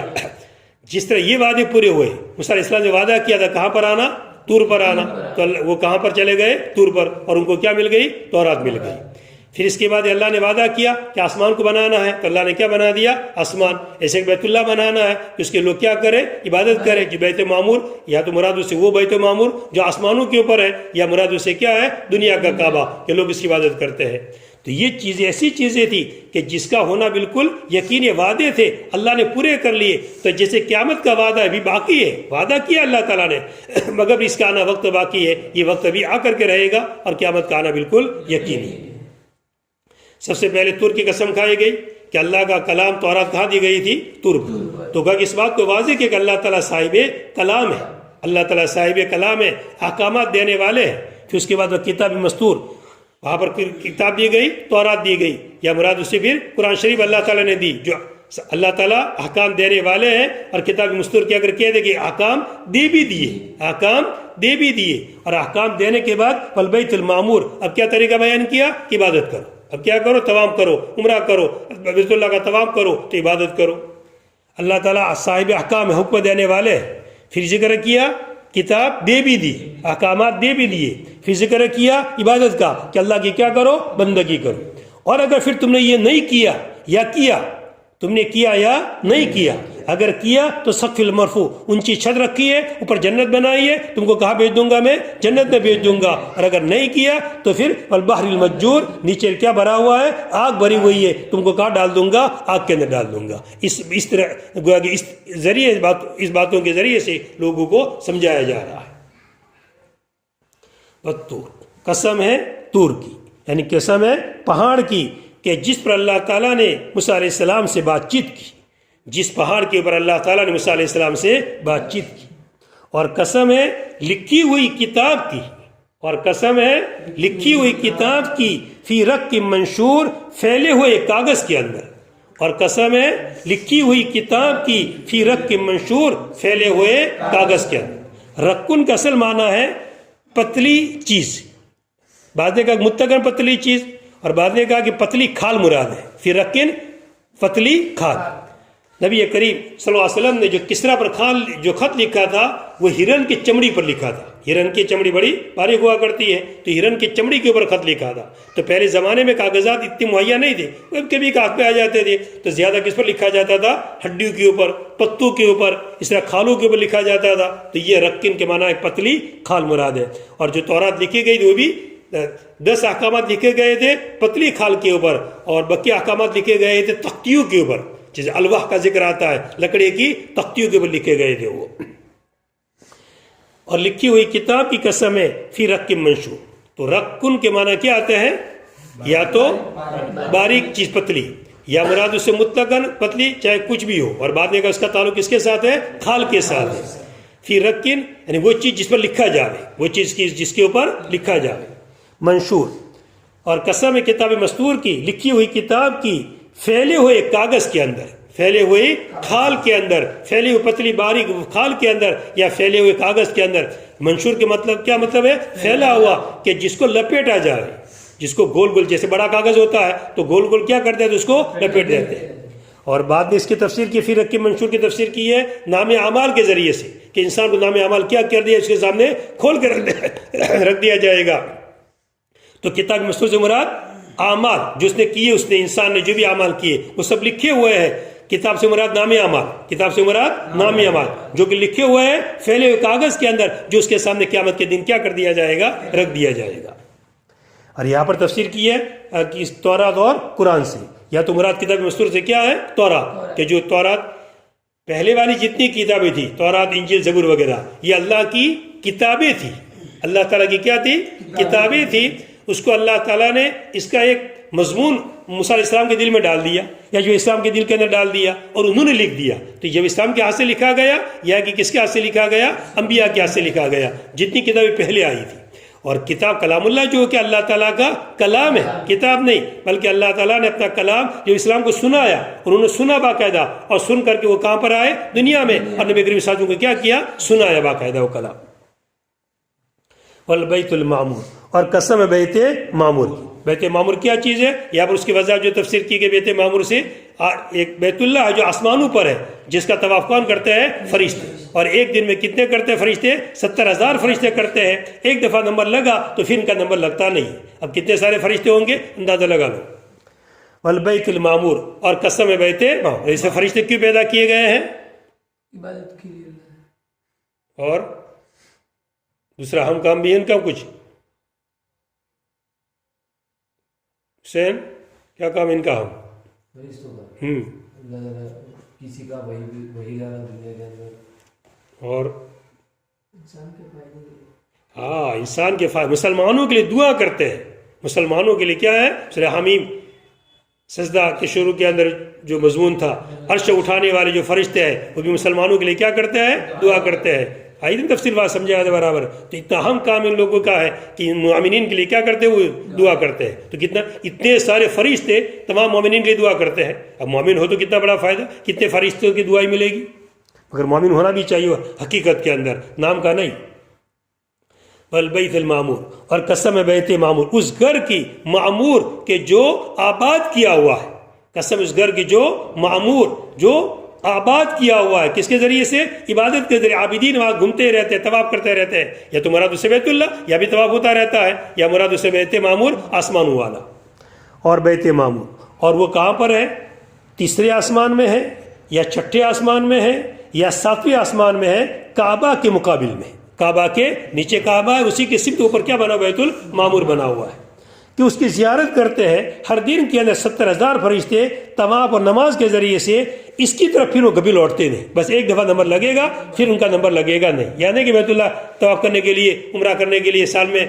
جس طرح یہ وعدے پورے ہوئے، موسیٰ علیہ السلام نے وعدہ کیا تھا کہاں پر آنا؟ طور پر آنا، تو وہ کہاں پر چلے گئے؟ طور پر، اور ان کو کیا مل گئی؟ تورات مل گئی۔ پھر اس کے بعد اللہ نے وعدہ کیا کہ آسمان کو بنانا ہے، تو اللہ نے کیا بنا دیا؟ آسمان۔ ایسے کہ بیت اللہ بنانا ہے کہ اس کے لوگ کیا کریں؟ عبادت کریں، کہ بیت معمور، یا تو مراد اس سے وہ بیت معمور جو آسمانوں کے اوپر ہے، یا مراد اس سے کیا ہے؟ دنیا کا کعبہ، کہ لوگ اس کی عبادت کرتے ہیں۔ تو یہ چیزیں ایسی چیزیں تھی کہ جس کا ہونا بالکل یقینی، وعدے تھے اللہ نے پورے کر لیے۔ تو جیسے قیامت کا وعدہ ابھی باقی ہے، وعدہ کیا اللہ تعالیٰ نے، مگر اس کا آنا وقت باقی ہے، یہ وقت ابھی آ کر کے رہے گا، اور قیامت کا آنا بالکل یقینی ہے۔ سب سے پہلے طور کی قسم کھائی گئی کہ اللہ کا کلام تورات کہاں دی گئی تھی؟ طور پر۔ تو اس بات کو واضح کہ اللہ تعالیٰ صاحب کلام ہے، اللہ تعالیٰ صاحب کلام ہے، احکامات دینے والے ہیں۔ پھر اس کے بعد وہ کتاب مستور، وہاں پر کتاب دی گئی، تورات دی گئی، یا مراد اس سے پھر قرآن شریف اللہ تعالیٰ نے دی، جو اللہ تعالیٰ احکام دینے والے ہیں۔ اور کتاب مستور کے اگر کہہ دے کہ احکام دے بھی دیے، احکام دے بھی دیے، اور احکام دینے کے بعد والبیت المعمور، اب کیا طریقہ بیان کیا؟ کہ عبادت کرو، اب کیا کرو؟ طواف کرو، عمرہ کرو، بیت اللہ کا طواف کرو، تو عبادت کرو۔ اللہ تعالیٰ صاحب احکام ہے، حکم دینے والے۔ پھر ذکر کیا کتاب دے بھی دی، احکامات دے بھی دیے، پھر ذکر کیا عبادت کا کہ اللہ کی کیا کرو؟ بندگی کرو۔ اور اگر پھر تم نے یہ نہیں کیا یا کیا، تم نے کیا یا نہیں کیا، اگر کیا تو سقف المرفوع، اونچی چھت رکھی ہے، اوپر جنت بنائی ہے، تم کو کہاں بھیج دوں گا؟ میں جنت میں بھیج دوں گا۔ اور اگر نہیں کیا تو پھر والبحر المسجور، نیچے کیا بھرا ہوا ہے؟ آگ بھری ہوئی ہے، تم کو کہاں ڈال دوں گا؟ آگ کے اندر ڈال دوں گا۔ اس طرح گویا کہ اس باتوں کے ذریعے سے لوگوں کو سمجھایا جا رہا ہے۔ والطور، قسم ہے طور کی، یعنی قسم ہے پہاڑ کی، کہ جس پر اللہ تعالیٰ نے موسیٰ علیہ السلام سے بات چیت کی، جس پہاڑ کے اوپر اللہ تعالیٰ نے موسیٰ علیہ السلام سے بات چیت کی۔ اور قسم ہے لکھی ہوئی کتاب کی، اور قسم ہے لکھی ہوئی کتاب کی، فی رق منشور، پھیلے ہوئے کاغذ کے اندر۔ اور قسم ہے لکھی ہوئی کتاب کی، فی رق منشور، پھیلے ہوئے کاغذ کے اندر۔ رقن کا اصل معنی ہے پتلی چیز، بعد نے کہا متقن پتلی چیز، اور بعد نے کہا کہ پتلی کھال مراد ہے، فی رقن پتلی کھال۔ نبی کریم صلی اللہ علیہ وسلم نے جو کسرا پر جو خط لکھا تھا وہ ہرن کی چمڑی پر لکھا تھا، ہرن کی چمڑی بڑی باریک ہوا کرتی ہے، تو ہرن کی چمڑی کے اوپر خط لکھا تھا۔ تو پہلے زمانے میں کاغذات اتنے مہیا نہیں تھے، کبھی ہاتھ پہ آ جاتے تھے، تو زیادہ کس پر لکھا جاتا تھا؟ ہڈیوں کے اوپر، پتوں کے اوپر، اس طرح کھالوں کے اوپر لکھا جاتا تھا۔ تو یہ رقن کے معنی ایک پتلی کھال مراد ہے۔ اور جو تورات لکھی گئی تھی وہ بھی 10 احکامات لکھے گئے تھے پتلی کھال کے اوپر اور باقی احکامات لکھے گئے تھے تختیوں کے اوپر، جیسے الواح کا ذکر آتا ہے، لکڑی کی تختیوں کے اوپر لکھے گئے تھے وہ. اور لکھی ہوئی کتاب کی قسم ہے فی رق منشور. تو رقن کے معنی کیا آتے ہیں؟ یا تو باریک چیز پتلی، یا مراد اس سے مطلقاً پتلی چاہے کچھ بھی ہو، اور بعد میں اس کا تعلق کس کے ساتھ ہے؟ کھال کے ساتھ ہے. فی رقن یعنی وہ چیز جس پر لکھا جاوے، وہ چیز جس کے اوپر لکھا جاوے. منشور. اور قسم کتاب مستور کی، لکھی ہوئی کتاب کی، پھیلے ہوئے کاغذ کے اندر، پھیلے ہوئے کھال کے اندر، پھیلے ہوئے پتلی باریک کھال کے اندر یا پھیلے ہوئے کاغذ کے اندر. منشور کے مطلب کیا مطلب ہے؟ پھیلا ہوا، کہ جس کو لپیٹا جائے، جس کو گول گول، جیسے بڑا کاغذ ہوتا ہے تو گول گول کیا کرتے ہیں تو اس کو لپیٹ دیتے ہیں. اور بعد میں اس کی تفسیر کی، پھر رقم منشور کی تفسیر کی ہے نام اعمال کے ذریعے سے، کہ انسان کو نام اعمال کیا کر دیا، اس کے سامنے کھول کے رکھ دیا جائے گا. تو کتاب مستور سے مراد اعمال جو اس نے کیے، اس نے انسان نے جو بھی اعمال کیے وہ سب لکھے ہوئے ہیں. کتاب سے مراد نام اعمال، کتاب سے مراد نام اعمال جو کہ لکھے ہوئے ہیں پھیلے ہوئے کاغذ کے اندر، جو اس کے سامنے قیامت کے دن کیا کر دیا جائے گا؟ رکھ دیا جائے گا. اور یہاں پر تفسیر کی ہے کہ اس تورات اور قرآن سے، یا تو مراد کتاب مستور سے کیا ہے؟ تورات، کہ جو تورات پہلے والی جتنی کتابیں تھی، تورات انجیل زبور وغیرہ، یہ اللہ کی کتابیں تھی، اللہ تعالیٰ کی کیا تھی؟ کتابیں تھی. اس کو اللہ تعالیٰ نے اس کا ایک مضمون موسیٰ علیہ السلام کے دل میں ڈال دیا، یا جو اسلام کے دل کے اندر ڈال دیا، اور انہوں نے لکھ دیا. تو جب اسلام کے ہاتھ سے لکھا گیا، یا کہ کس کے ہاتھ سے لکھا گیا؟ انبیاء کے ہاتھ سے لکھا گیا، جتنی کتابیں پہلے آئی تھی. اور کتاب کلام اللہ جو کہ اللہ تعالیٰ کا کلام ہے، کتاب نہیں، بلکہ اللہ تعالیٰ نے اپنا کلام جو اسلام کو سنایا، انہوں نے سنا باقاعدہ، اور سن کر کے وہ کہاں پر آئے؟ دنیا میں، اور نبی کریم صلی اللہ علیہ وسلم کو کیا کیا؟ سنایا باقاعدہ وہ کلام. والبیت المعمور. اور قسم ہے بیت معمور کی. بیت معمور کیا چیز ہے؟ یہاں پر اس کی وضاحت جو تفسیر کی گئی بیت معمور سے، ایک بیت اللہ ہے جو آسمانوں پر ہے، جس کا طواف کون کرتے ہیں؟ فرشتے. اور ایک دن میں کتنے کرتے ہیں فرشتے؟ 70,000 فرشتے کرتے ہیں. ایک دفعہ نمبر لگا تو پھر ان کا نمبر لگتا نہیں. اب کتنے سارے فرشتے ہوں گے اندازہ لگا لو. والبیت المعمور. اور قسم ہے بیت معمور. ایسے فرشتے کیوں پیدا کیے گئے ہیں؟ عبادت کے لیے. اور دوسرا ہم کام بھی ہے ان کا کچھ؟ حسین کیا کام ان کا؟ ہم فرشتوں کا کسی کا وہی لانا دنیا کے اندر، اور انسان کے فائدے کے لیے. ہاں انسان کے فائدے، مسلمانوں کے لیے دعا کرتے ہیں. مسلمانوں کے لیے کیا ہے؟ سورہ حمیم سجدہ کے شروع کے اندر جو مضمون تھا، عرش اٹھانے والے جو فرشتے ہیں وہ بھی مسلمانوں کے لیے کیا کرتے ہیں؟ دعا کرتے ہیں. آئی دن تفسیر بات سمجھا ہے برابر. تو اتنا اہم کام ان لوگوں کا ہے کہ مومنین کے لیے کیا کرتے ہیں؟ وہ دعا کرتے ہیں. تو کتنا اتنے سارے فرشتے تمام مومنین کے لیے دعا کرتے ہیں. اب مومن ہو تو کتنا بڑا فائدہ، کتنے فرشتوں کی دعائی ملے گی. مگر مومن ہونا بھی چاہیے حقیقت کے اندر، نام کا نہیں. والبیت المعمور. اور قسم ہے بیت معمور، اس گھر کی معمور کہ جو آباد کیا ہوا ہے. قسم اس گھر کی جو معمور، جو آباد کیا ہوا ہے. کس کے ذریعے سے؟ عبادت کے ذریعے. عابدین وہاں گھومتے رہتے ہیں، طواف کرتے رہتے ہیں. یا تو مراد سے بیت اللہ، یا بھی طواف ہوتا رہتا ہے، یا مراد سے بیت معمور آسمان والا. اور بیت معمور، اور وہ کہاں پر ہے؟ تیسرے آسمان میں ہے، یا چھٹے آسمان میں ہے، یا 7ویں آسمان میں ہے. کعبہ کے مقابل میں، کعبہ کے نیچے کعبہ ہے، اسی کے سمت اوپر کیا بنا؟ بیت المعمور بنا ہوا ہے. کہ اس کی زیارت کرتے ہیں. ہر دن کے اندر 70,000 فرشتے طواف اور نماز کے ذریعے سے اس کی طرف پھر وہ کبھی لوٹتے نہیں. بس ایک دفعہ نمبر لگے گا، پھر ان کا نمبر لگے گا نہیں. یعنی کہ بیت اللہ طواف کرنے کے لیے، عمرہ کرنے کے لیے سال میں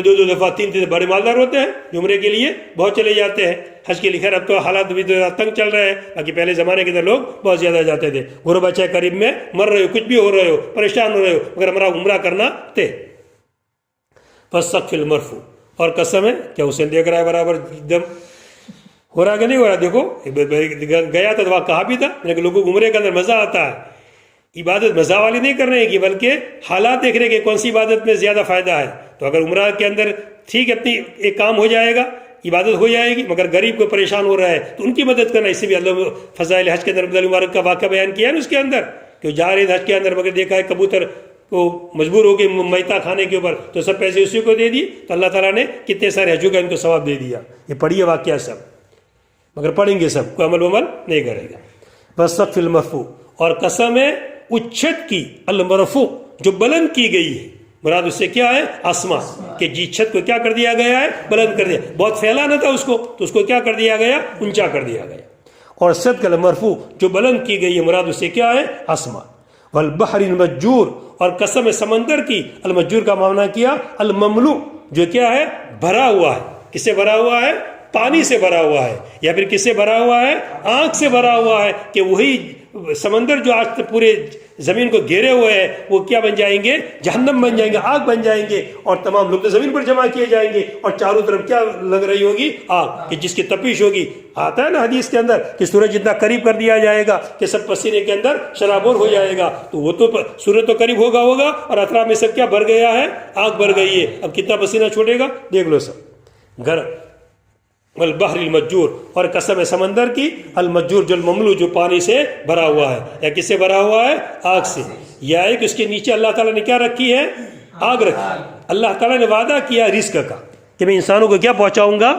2 دفعہ 3 بڑے مالدار ہوتے ہیں جو عمرے کے لیے بہت چلے جاتے ہیں. حج کے لیے خیر اب تو حالات بھی تنگ چل رہے ہیں، باقی پہلے زمانے کے اندر لوگ بہت زیادہ جاتے تھے. غربا چاہے قریب میں مر رہے ہو، کچھ بھی ہو رہے ہو، پریشان ہو رہے ہو، مگر عمرہ کرنا تھے. فالسقف المرفوع. اور قسم ہے، کیا حسین دیکھ رہا ہے برابر ایک دم ہو رہا کہ نہیں ہو رہا؟ دیکھو گیا تھا تو وہاں کہا بھی تھا لیکن لوگوں کو عمرے کے اندر مزہ آتا ہے. عبادت مزہ والی نہیں کرنے کی، بلکہ حالات دیکھ رہے کہ کون سی عبادت میں زیادہ فائدہ ہے. تو اگر عمرہ کے اندر ٹھیک ہے اپنی ایک کام ہو جائے گا، عبادت ہو جائے گی، مگر غریب کو پریشان ہو رہا ہے تو ان کی مدد کرنا. اس سے بھی اللہ فضائل حج کے اندر عبداللہ مبارک کا واقعہ بیان کیا ہے نا اس کے اندر، کہ جا رہے حج کے اندر مگر دیکھا ہے کبوتر کو مجبور ہو کے میتا کھانے کے اوپر، تو سب پیسے اسی کو دے دیے. تو اللہ تعالیٰ نے کتنے سارے حجوں کا ان کو ثواب دے دیا. یہ پڑھیے واقعہ سب، مگر پڑھیں گے سب، کوئی عمل نہیں کرے گا. بس سقف المرفوع. اور قسم ہے اس چھت کی، المرفوع جو بلند کی گئی ہے. مراد اس سے کیا ہے؟ آسمان، کہ جی چھت کو کیا کر دیا گیا ہے؟ بلند کر دیا، بہت پھیلا نہ تھا اس کو تو اس کو کیا کر دیا گیا؟ اونچا کر دیا گیا۔ اور صدق المرفوع جو بلند کی گئی ہے، مراد اس سے کیا ہے؟ آسمان۔ والبحر المسجور، اور قسم سمندر کی، المسجور کا معنی کیا المملو، جو کیا ہے؟ بھرا ہوا ہے۔ کس سے بھرا ہوا ہے؟ پانی سے بھرا ہوا ہے، یا پھر کس سے بھرا ہوا ہے؟ آگ سے بھرا ہوا ہے، کہ وہی سمندر جو آج تک پورے زمین کو گھیرے ہوئے ہیں وہ کیا بن جائیں گے؟ جہنم بن جائیں گے، آگ بن جائیں گے، اور تمام لوگ زمین پر جمع کیے جائیں گے، اور چاروں طرف کیا لگ رہی ہوگی؟ آگ، کہ جس کی تپش ہوگی۔ آتا ہے نا حدیث کے اندر کہ سورج جتنا قریب کر دیا جائے گا کہ سب پسینے کے اندر شرابور ہو جائے گا، تو وہ تو سورج تو قریب ہوگا اور اطراف میں سب کیا بھر گیا ہے؟ آگ بھر گئی ہے۔ اب کتنا پسینہ چھوٹے گا دیکھ لو سب۔ گھر والبحر المسجور، اور قسم سمندر کی، المسجور جو المملو جو پانی سے بھرا ہوا ہے، یا کس سے بھرا ہوا ہے؟ آگ سے۔ یا ایک اس کے نیچے اللہ تعالیٰ نے کیا رکھی ہے؟ آگ رکھی۔ اللہ تعالیٰ نے وعدہ کیا رزق کا کہ میں انسانوں کو کیا پہنچاؤں گا؟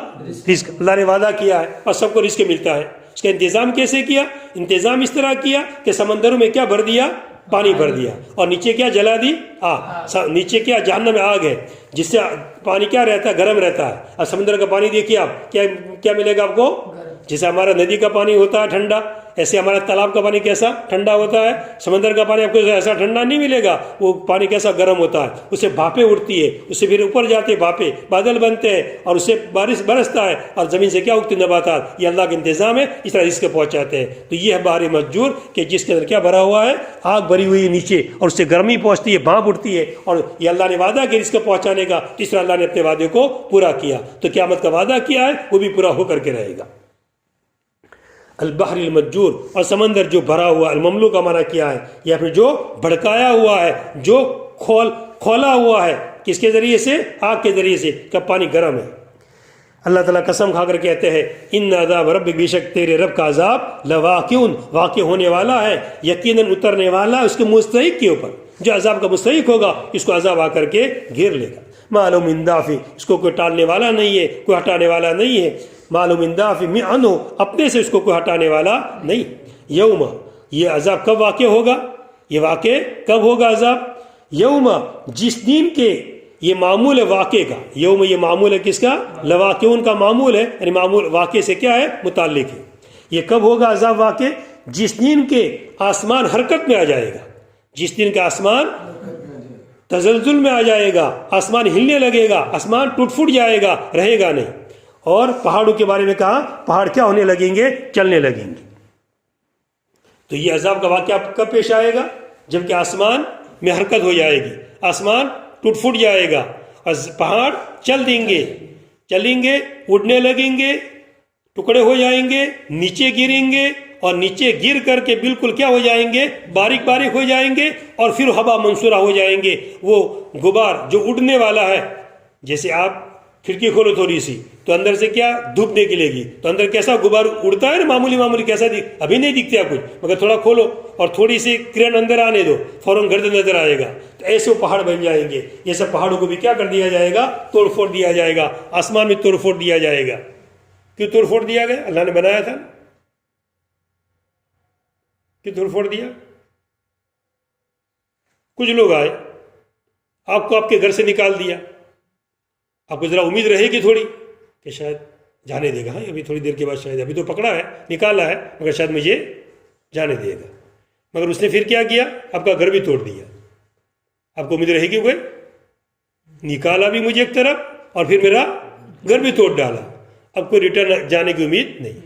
رزق۔ اللہ نے وعدہ کیا ہے اور سب کو رزق ملتا ہے۔ اس کا انتظام کیسے کیا؟ انتظام اس طرح کیا کہ سمندروں میں کیا بھر دیا؟ پانی بھر دیا، اور نیچے کیا جلا دی؟ آگ۔ نیچے کیا؟ جہنم میں آگ ہے، جس سے پانی کیا رہتا ہے؟ گرم رہتا ہے۔ اور سمندر کا پانی دیکھیے آپ، کیا ملے گا آپ کو؟ جیسے ہمارا ندی کا پانی ہوتا ہے ٹھنڈا، ایسے ہمارا تالاب کا پانی کیسا ٹھنڈا ہوتا ہے۔ سمندر کا پانی آپ کو ایسا ٹھنڈا نہیں ملے گا، وہ پانی کیسا گرم ہوتا ہے، اس سے بھاپیں اٹھتی ہے، اس سے پھر اوپر جاتے بھاپیں، بادل بنتے ہیں، اور اس سے بارش برستا ہے، اور زمین سے کیا اگتی نباتات۔ یہ اللہ کا انتظام ہے، اس طرح رزق پہنچاتے ہیں۔ تو یہ ہے بحر مسجور، کہ جس کے اندر کیا بھرا ہوا ہے؟ آگ بھری ہوئی ہے نیچے، اور اس سے گرمی پہنچتی ہے، بھاپ اٹھتی ہے، اور یہ اللہ نے وعدہ کیا رزق پہنچانے کا، اس طرح اللہ نے اپنے وعدے کو پورا کیا۔ تو قیامت کا وعدہ کیا ہے وہ بھی پورا ہو کر کے رہے گا۔ البحر المسجور، اور سمندر جو بھرا ہوا، المملو کا معنی کیا ہے؟ یا پھر جو بھڑکایا ہوا ہے، جو کھولا ہوا ہے، کس کے ذریعے سے؟ آگ کے ذریعے سے، کہ پانی گرم ہے۔ اللہ تعالیٰ قسم کھا کر کہتے ہیں ان عذاب رب، بے شک تیرے رب کا عذاب لواقع، واقع ہونے والا ہے، یقیناً اترنے والا ہے اس کے مستحق کے اوپر۔ جو عذاب کا مستحق ہوگا اس کو عذاب آ کر کے گھیر لے گا۔ معلوم اندافی، اس کو کوئی ٹالنے والا نہیں ہے، کوئی ہٹانے والا نہیں ہے۔ معلوم اندافی عنہ، اپنے سے اس کو کوئی ہٹانے والا نہیں۔ یوم، یہ عذاب کب واقع ہوگا؟ یہ واقع کب ہوگا عذاب؟ یوم، جس دن کے، یہ معمول ہے واقع کا، یوم یہ معمول ہے کس کا؟ لواقعون کا معمول ہے، یعنی معمول واقع سے کیا ہے؟ متعلق ہے۔ یہ کب ہوگا عذاب واقع؟ جس دن کے آسمان حرکت میں آ جائے گا، جس دن کا آسمان تزلزل میں آ جائے گا، آسمان ہلنے لگے گا، آسمان ٹوٹ پھوٹ جائے گا، رہے گا نہیں۔ اور پہاڑوں کے بارے میں کہا پہاڑ کیا ہونے لگیں گے؟ چلنے لگیں گے۔ تو یہ عذاب کا واقعہ کب پیش آئے گا؟ جب کہ آسمان میں حرکت ہو جائے گی، آسمان ٹوٹ پھوٹ جائے گا، اور پہاڑ چلیں گے، اڑنے لگیں گے، ٹکڑے ہو جائیں گے، نیچے گریں گے، اور نیچے گر کر کے بالکل کیا ہو جائیں گے؟ باریک باریک ہو جائیں گے، اور پھر ہوا منصورہ ہو جائیں گے۔ وہ غبار جو اڑنے والا ہے، جیسے آپ کھڑکی کھولو تھوڑی سی تو اندر سے کیا دھوپ نکلے گی، تو اندر کیسا غبار اڑتا ہے نا، معمولی کیسا ابھی نہیں دکھتا کچھ، مگر تھوڑا کھولو اور تھوڑی سی کرن اندر آنے دو، فوراً گرد نظر آئے گا۔ تو ایسے وہ پہاڑ بن جائیں گے۔ یہ سب پہاڑوں کو بھی کیا کر دیا جائے گا؟ توڑ پھوڑ دیا جائے گا، آسمان میں توڑ پھوڑ دیا جائے گا۔ کیوں توڑ پھوڑ دیا گیا؟ اللہ نے بنایا تھا، کیوں توڑ پھوڑ دیا؟ کچھ لوگ آئے، آپ کو آپ کے گھر سے نکال دیا، آپ کو ذرا امید رہے گی تھوڑی کہ شاید جانے دے گا، ہاں ابھی تھوڑی دیر کے بعد شاید، ابھی تو پکڑا ہے، نکالا ہے، مگر شاید مجھے جانے دے گا۔ مگر اس نے پھر کیا کیا؟ آپ کا گھر بھی توڑ دیا۔ آپ کو امید رہے گی وہ نکالا بھی مجھے ایک طرف، اور پھر میرا گھر بھی توڑ ڈالا، اب کوئی ریٹرن جانے کی امید نہیں۔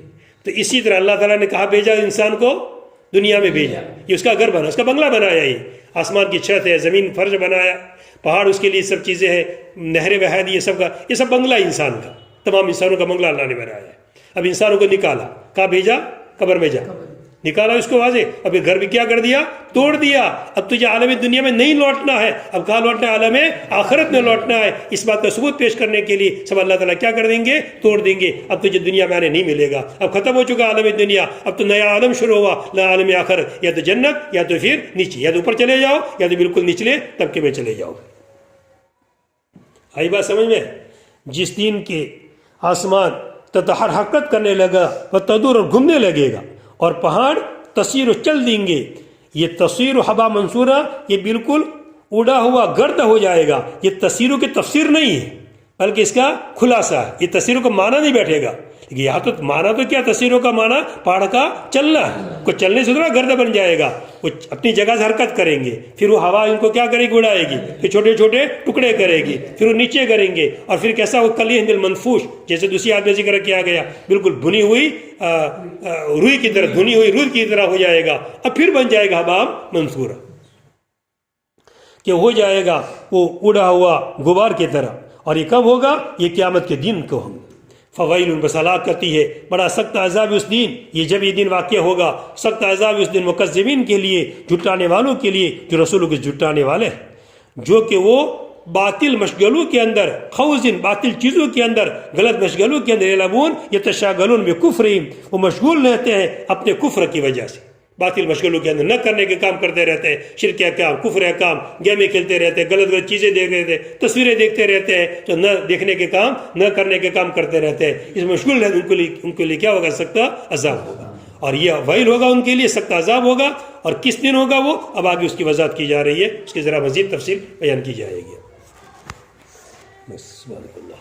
تو اسی طرح اللہ تعالیٰ نے کہا بھیجا انسان کو، دنیا میں بھیجا، یہ اس کا گھر بنا، اس کا بنگلہ بنایا، یہ آسمان کی چھت ہے، زمین فرش بنایا، پہاڑ اس کے لیے سب چیزیں ہیں، نہریں بہہ دی، یہ سب کا، یہ سب بنگلہ انسان کا، تمام انسانوں کا بنگلہ اللہ نے بنایا ہے۔ اب انسانوں کو نکالا، کہاں بھیجا؟ قبر میں جا، نکالا اس کو واضح، اب یہ گھر بھی کیا کر دیا؟ توڑ دیا۔ اب تجھے عالم دنیا میں نہیں لوٹنا ہے، اب کہاں لوٹنا ہے؟ عالم آخرت میں لوٹنا ہے۔ اس بات کا ثبوت پیش کرنے کے لیے سب اللہ تعالیٰ کیا کر دیں گے؟ توڑ دیں گے۔ اب تجھے دنیا میں آنے نہیں ملے گا، اب ختم ہو چکا عالم دنیا، اب تو نیا عالم شروع ہوا، نیا عالم آخرت، یا تو جنت، یا تو پھر نیچے، یا تو اوپر چلے جاؤ، یا تو بالکل نچلے طبقے میں چلے جاؤ۔ آئی بات سمجھ میں؟ جس دن کے آسمان حرکت کرنے لگا، وہ تدور اور گھومنے لگے گا، اور پہاڑ تصویر چل دیں گے۔ یہ تصویر و حبا منصورہ، یہ بالکل اڑا ہوا گرد ہو جائے گا. یہ تفسیروں کی تفسیر نہیں ہے بلکہ اس کا خلاصہ ہے. یہ تفسیروں کا معنی نہیں بیٹھے گا. یہاں تو معنی تو کیا تفسیروں کا معنی پہاڑ کا چلنا ہے. کو چلنے سے تھوڑا گرد بن جائے گا. وہ اپنی جگہ سے حرکت کریں گے, پھر وہ ہوا ان کو کیا کرے گی, اڑائے گی, پھر چھوٹے چھوٹے ٹکڑے کرے گی, پھر وہ نیچے کریں گے, اور پھر کیسا وہ کلیہ بالمنفوش, جیسے دوسری آیت میں ذکر کیا گیا, بالکل بھنی ہوئی روئی کی طرح, دھنی ہوئی روئی کی طرح ہو جائے گا. اب پھر بن جائے گا حباب منصورہ, کہ ہو جائے گا وہ اڑا ہوا غبار کی طرح. اور یہ کب ہوگا, یہ قیامت کے دن کو ہم فوائل بس ہلاک کرتی ہے. بڑا سخت عذاب اس دن, یہ جب یہ دن واقع ہوگا, سخت عذاب اس دن مکذبین کے لیے, جھٹانے والوں کے لیے, جو رسولوں کے جھٹانے والے ہیں, جو کہ وہ باطل مشغلوں کے اندر, خوزن باطل چیزوں کے اندر, غلط مشغلوں کے اندر, یلعبون یتشاغلون بکفرہم, وہ مشغول رہتے ہیں اپنے کفر کی وجہ سے. باطل مشغلوں کے اندر نہ کرنے کے کام کرتے رہتے ہیں, شرک کام, کفر کام, گیمیں کھیلتے رہتے ہیں, غلط غلط چیزیں دیکھ رہتے ہیں, تصویریں دیکھتے رہتے ہیں, تو نہ دیکھنے کے کام نہ کرنے کے کام کرتے رہتے ہیں. اس مشغول ہے ان کے لیے کیا ہوگا, سخت عذاب ہوگا. اور یہ ویل ہوگا ان کے لیے, سخت عذاب ہوگا. اور کس دن ہوگا وہ, اب آگے اس کی وضاحت کی جا رہی ہے, اس کی ذرا مزید تفصیل بیان کی جائے گی. بس سبحان اللہ.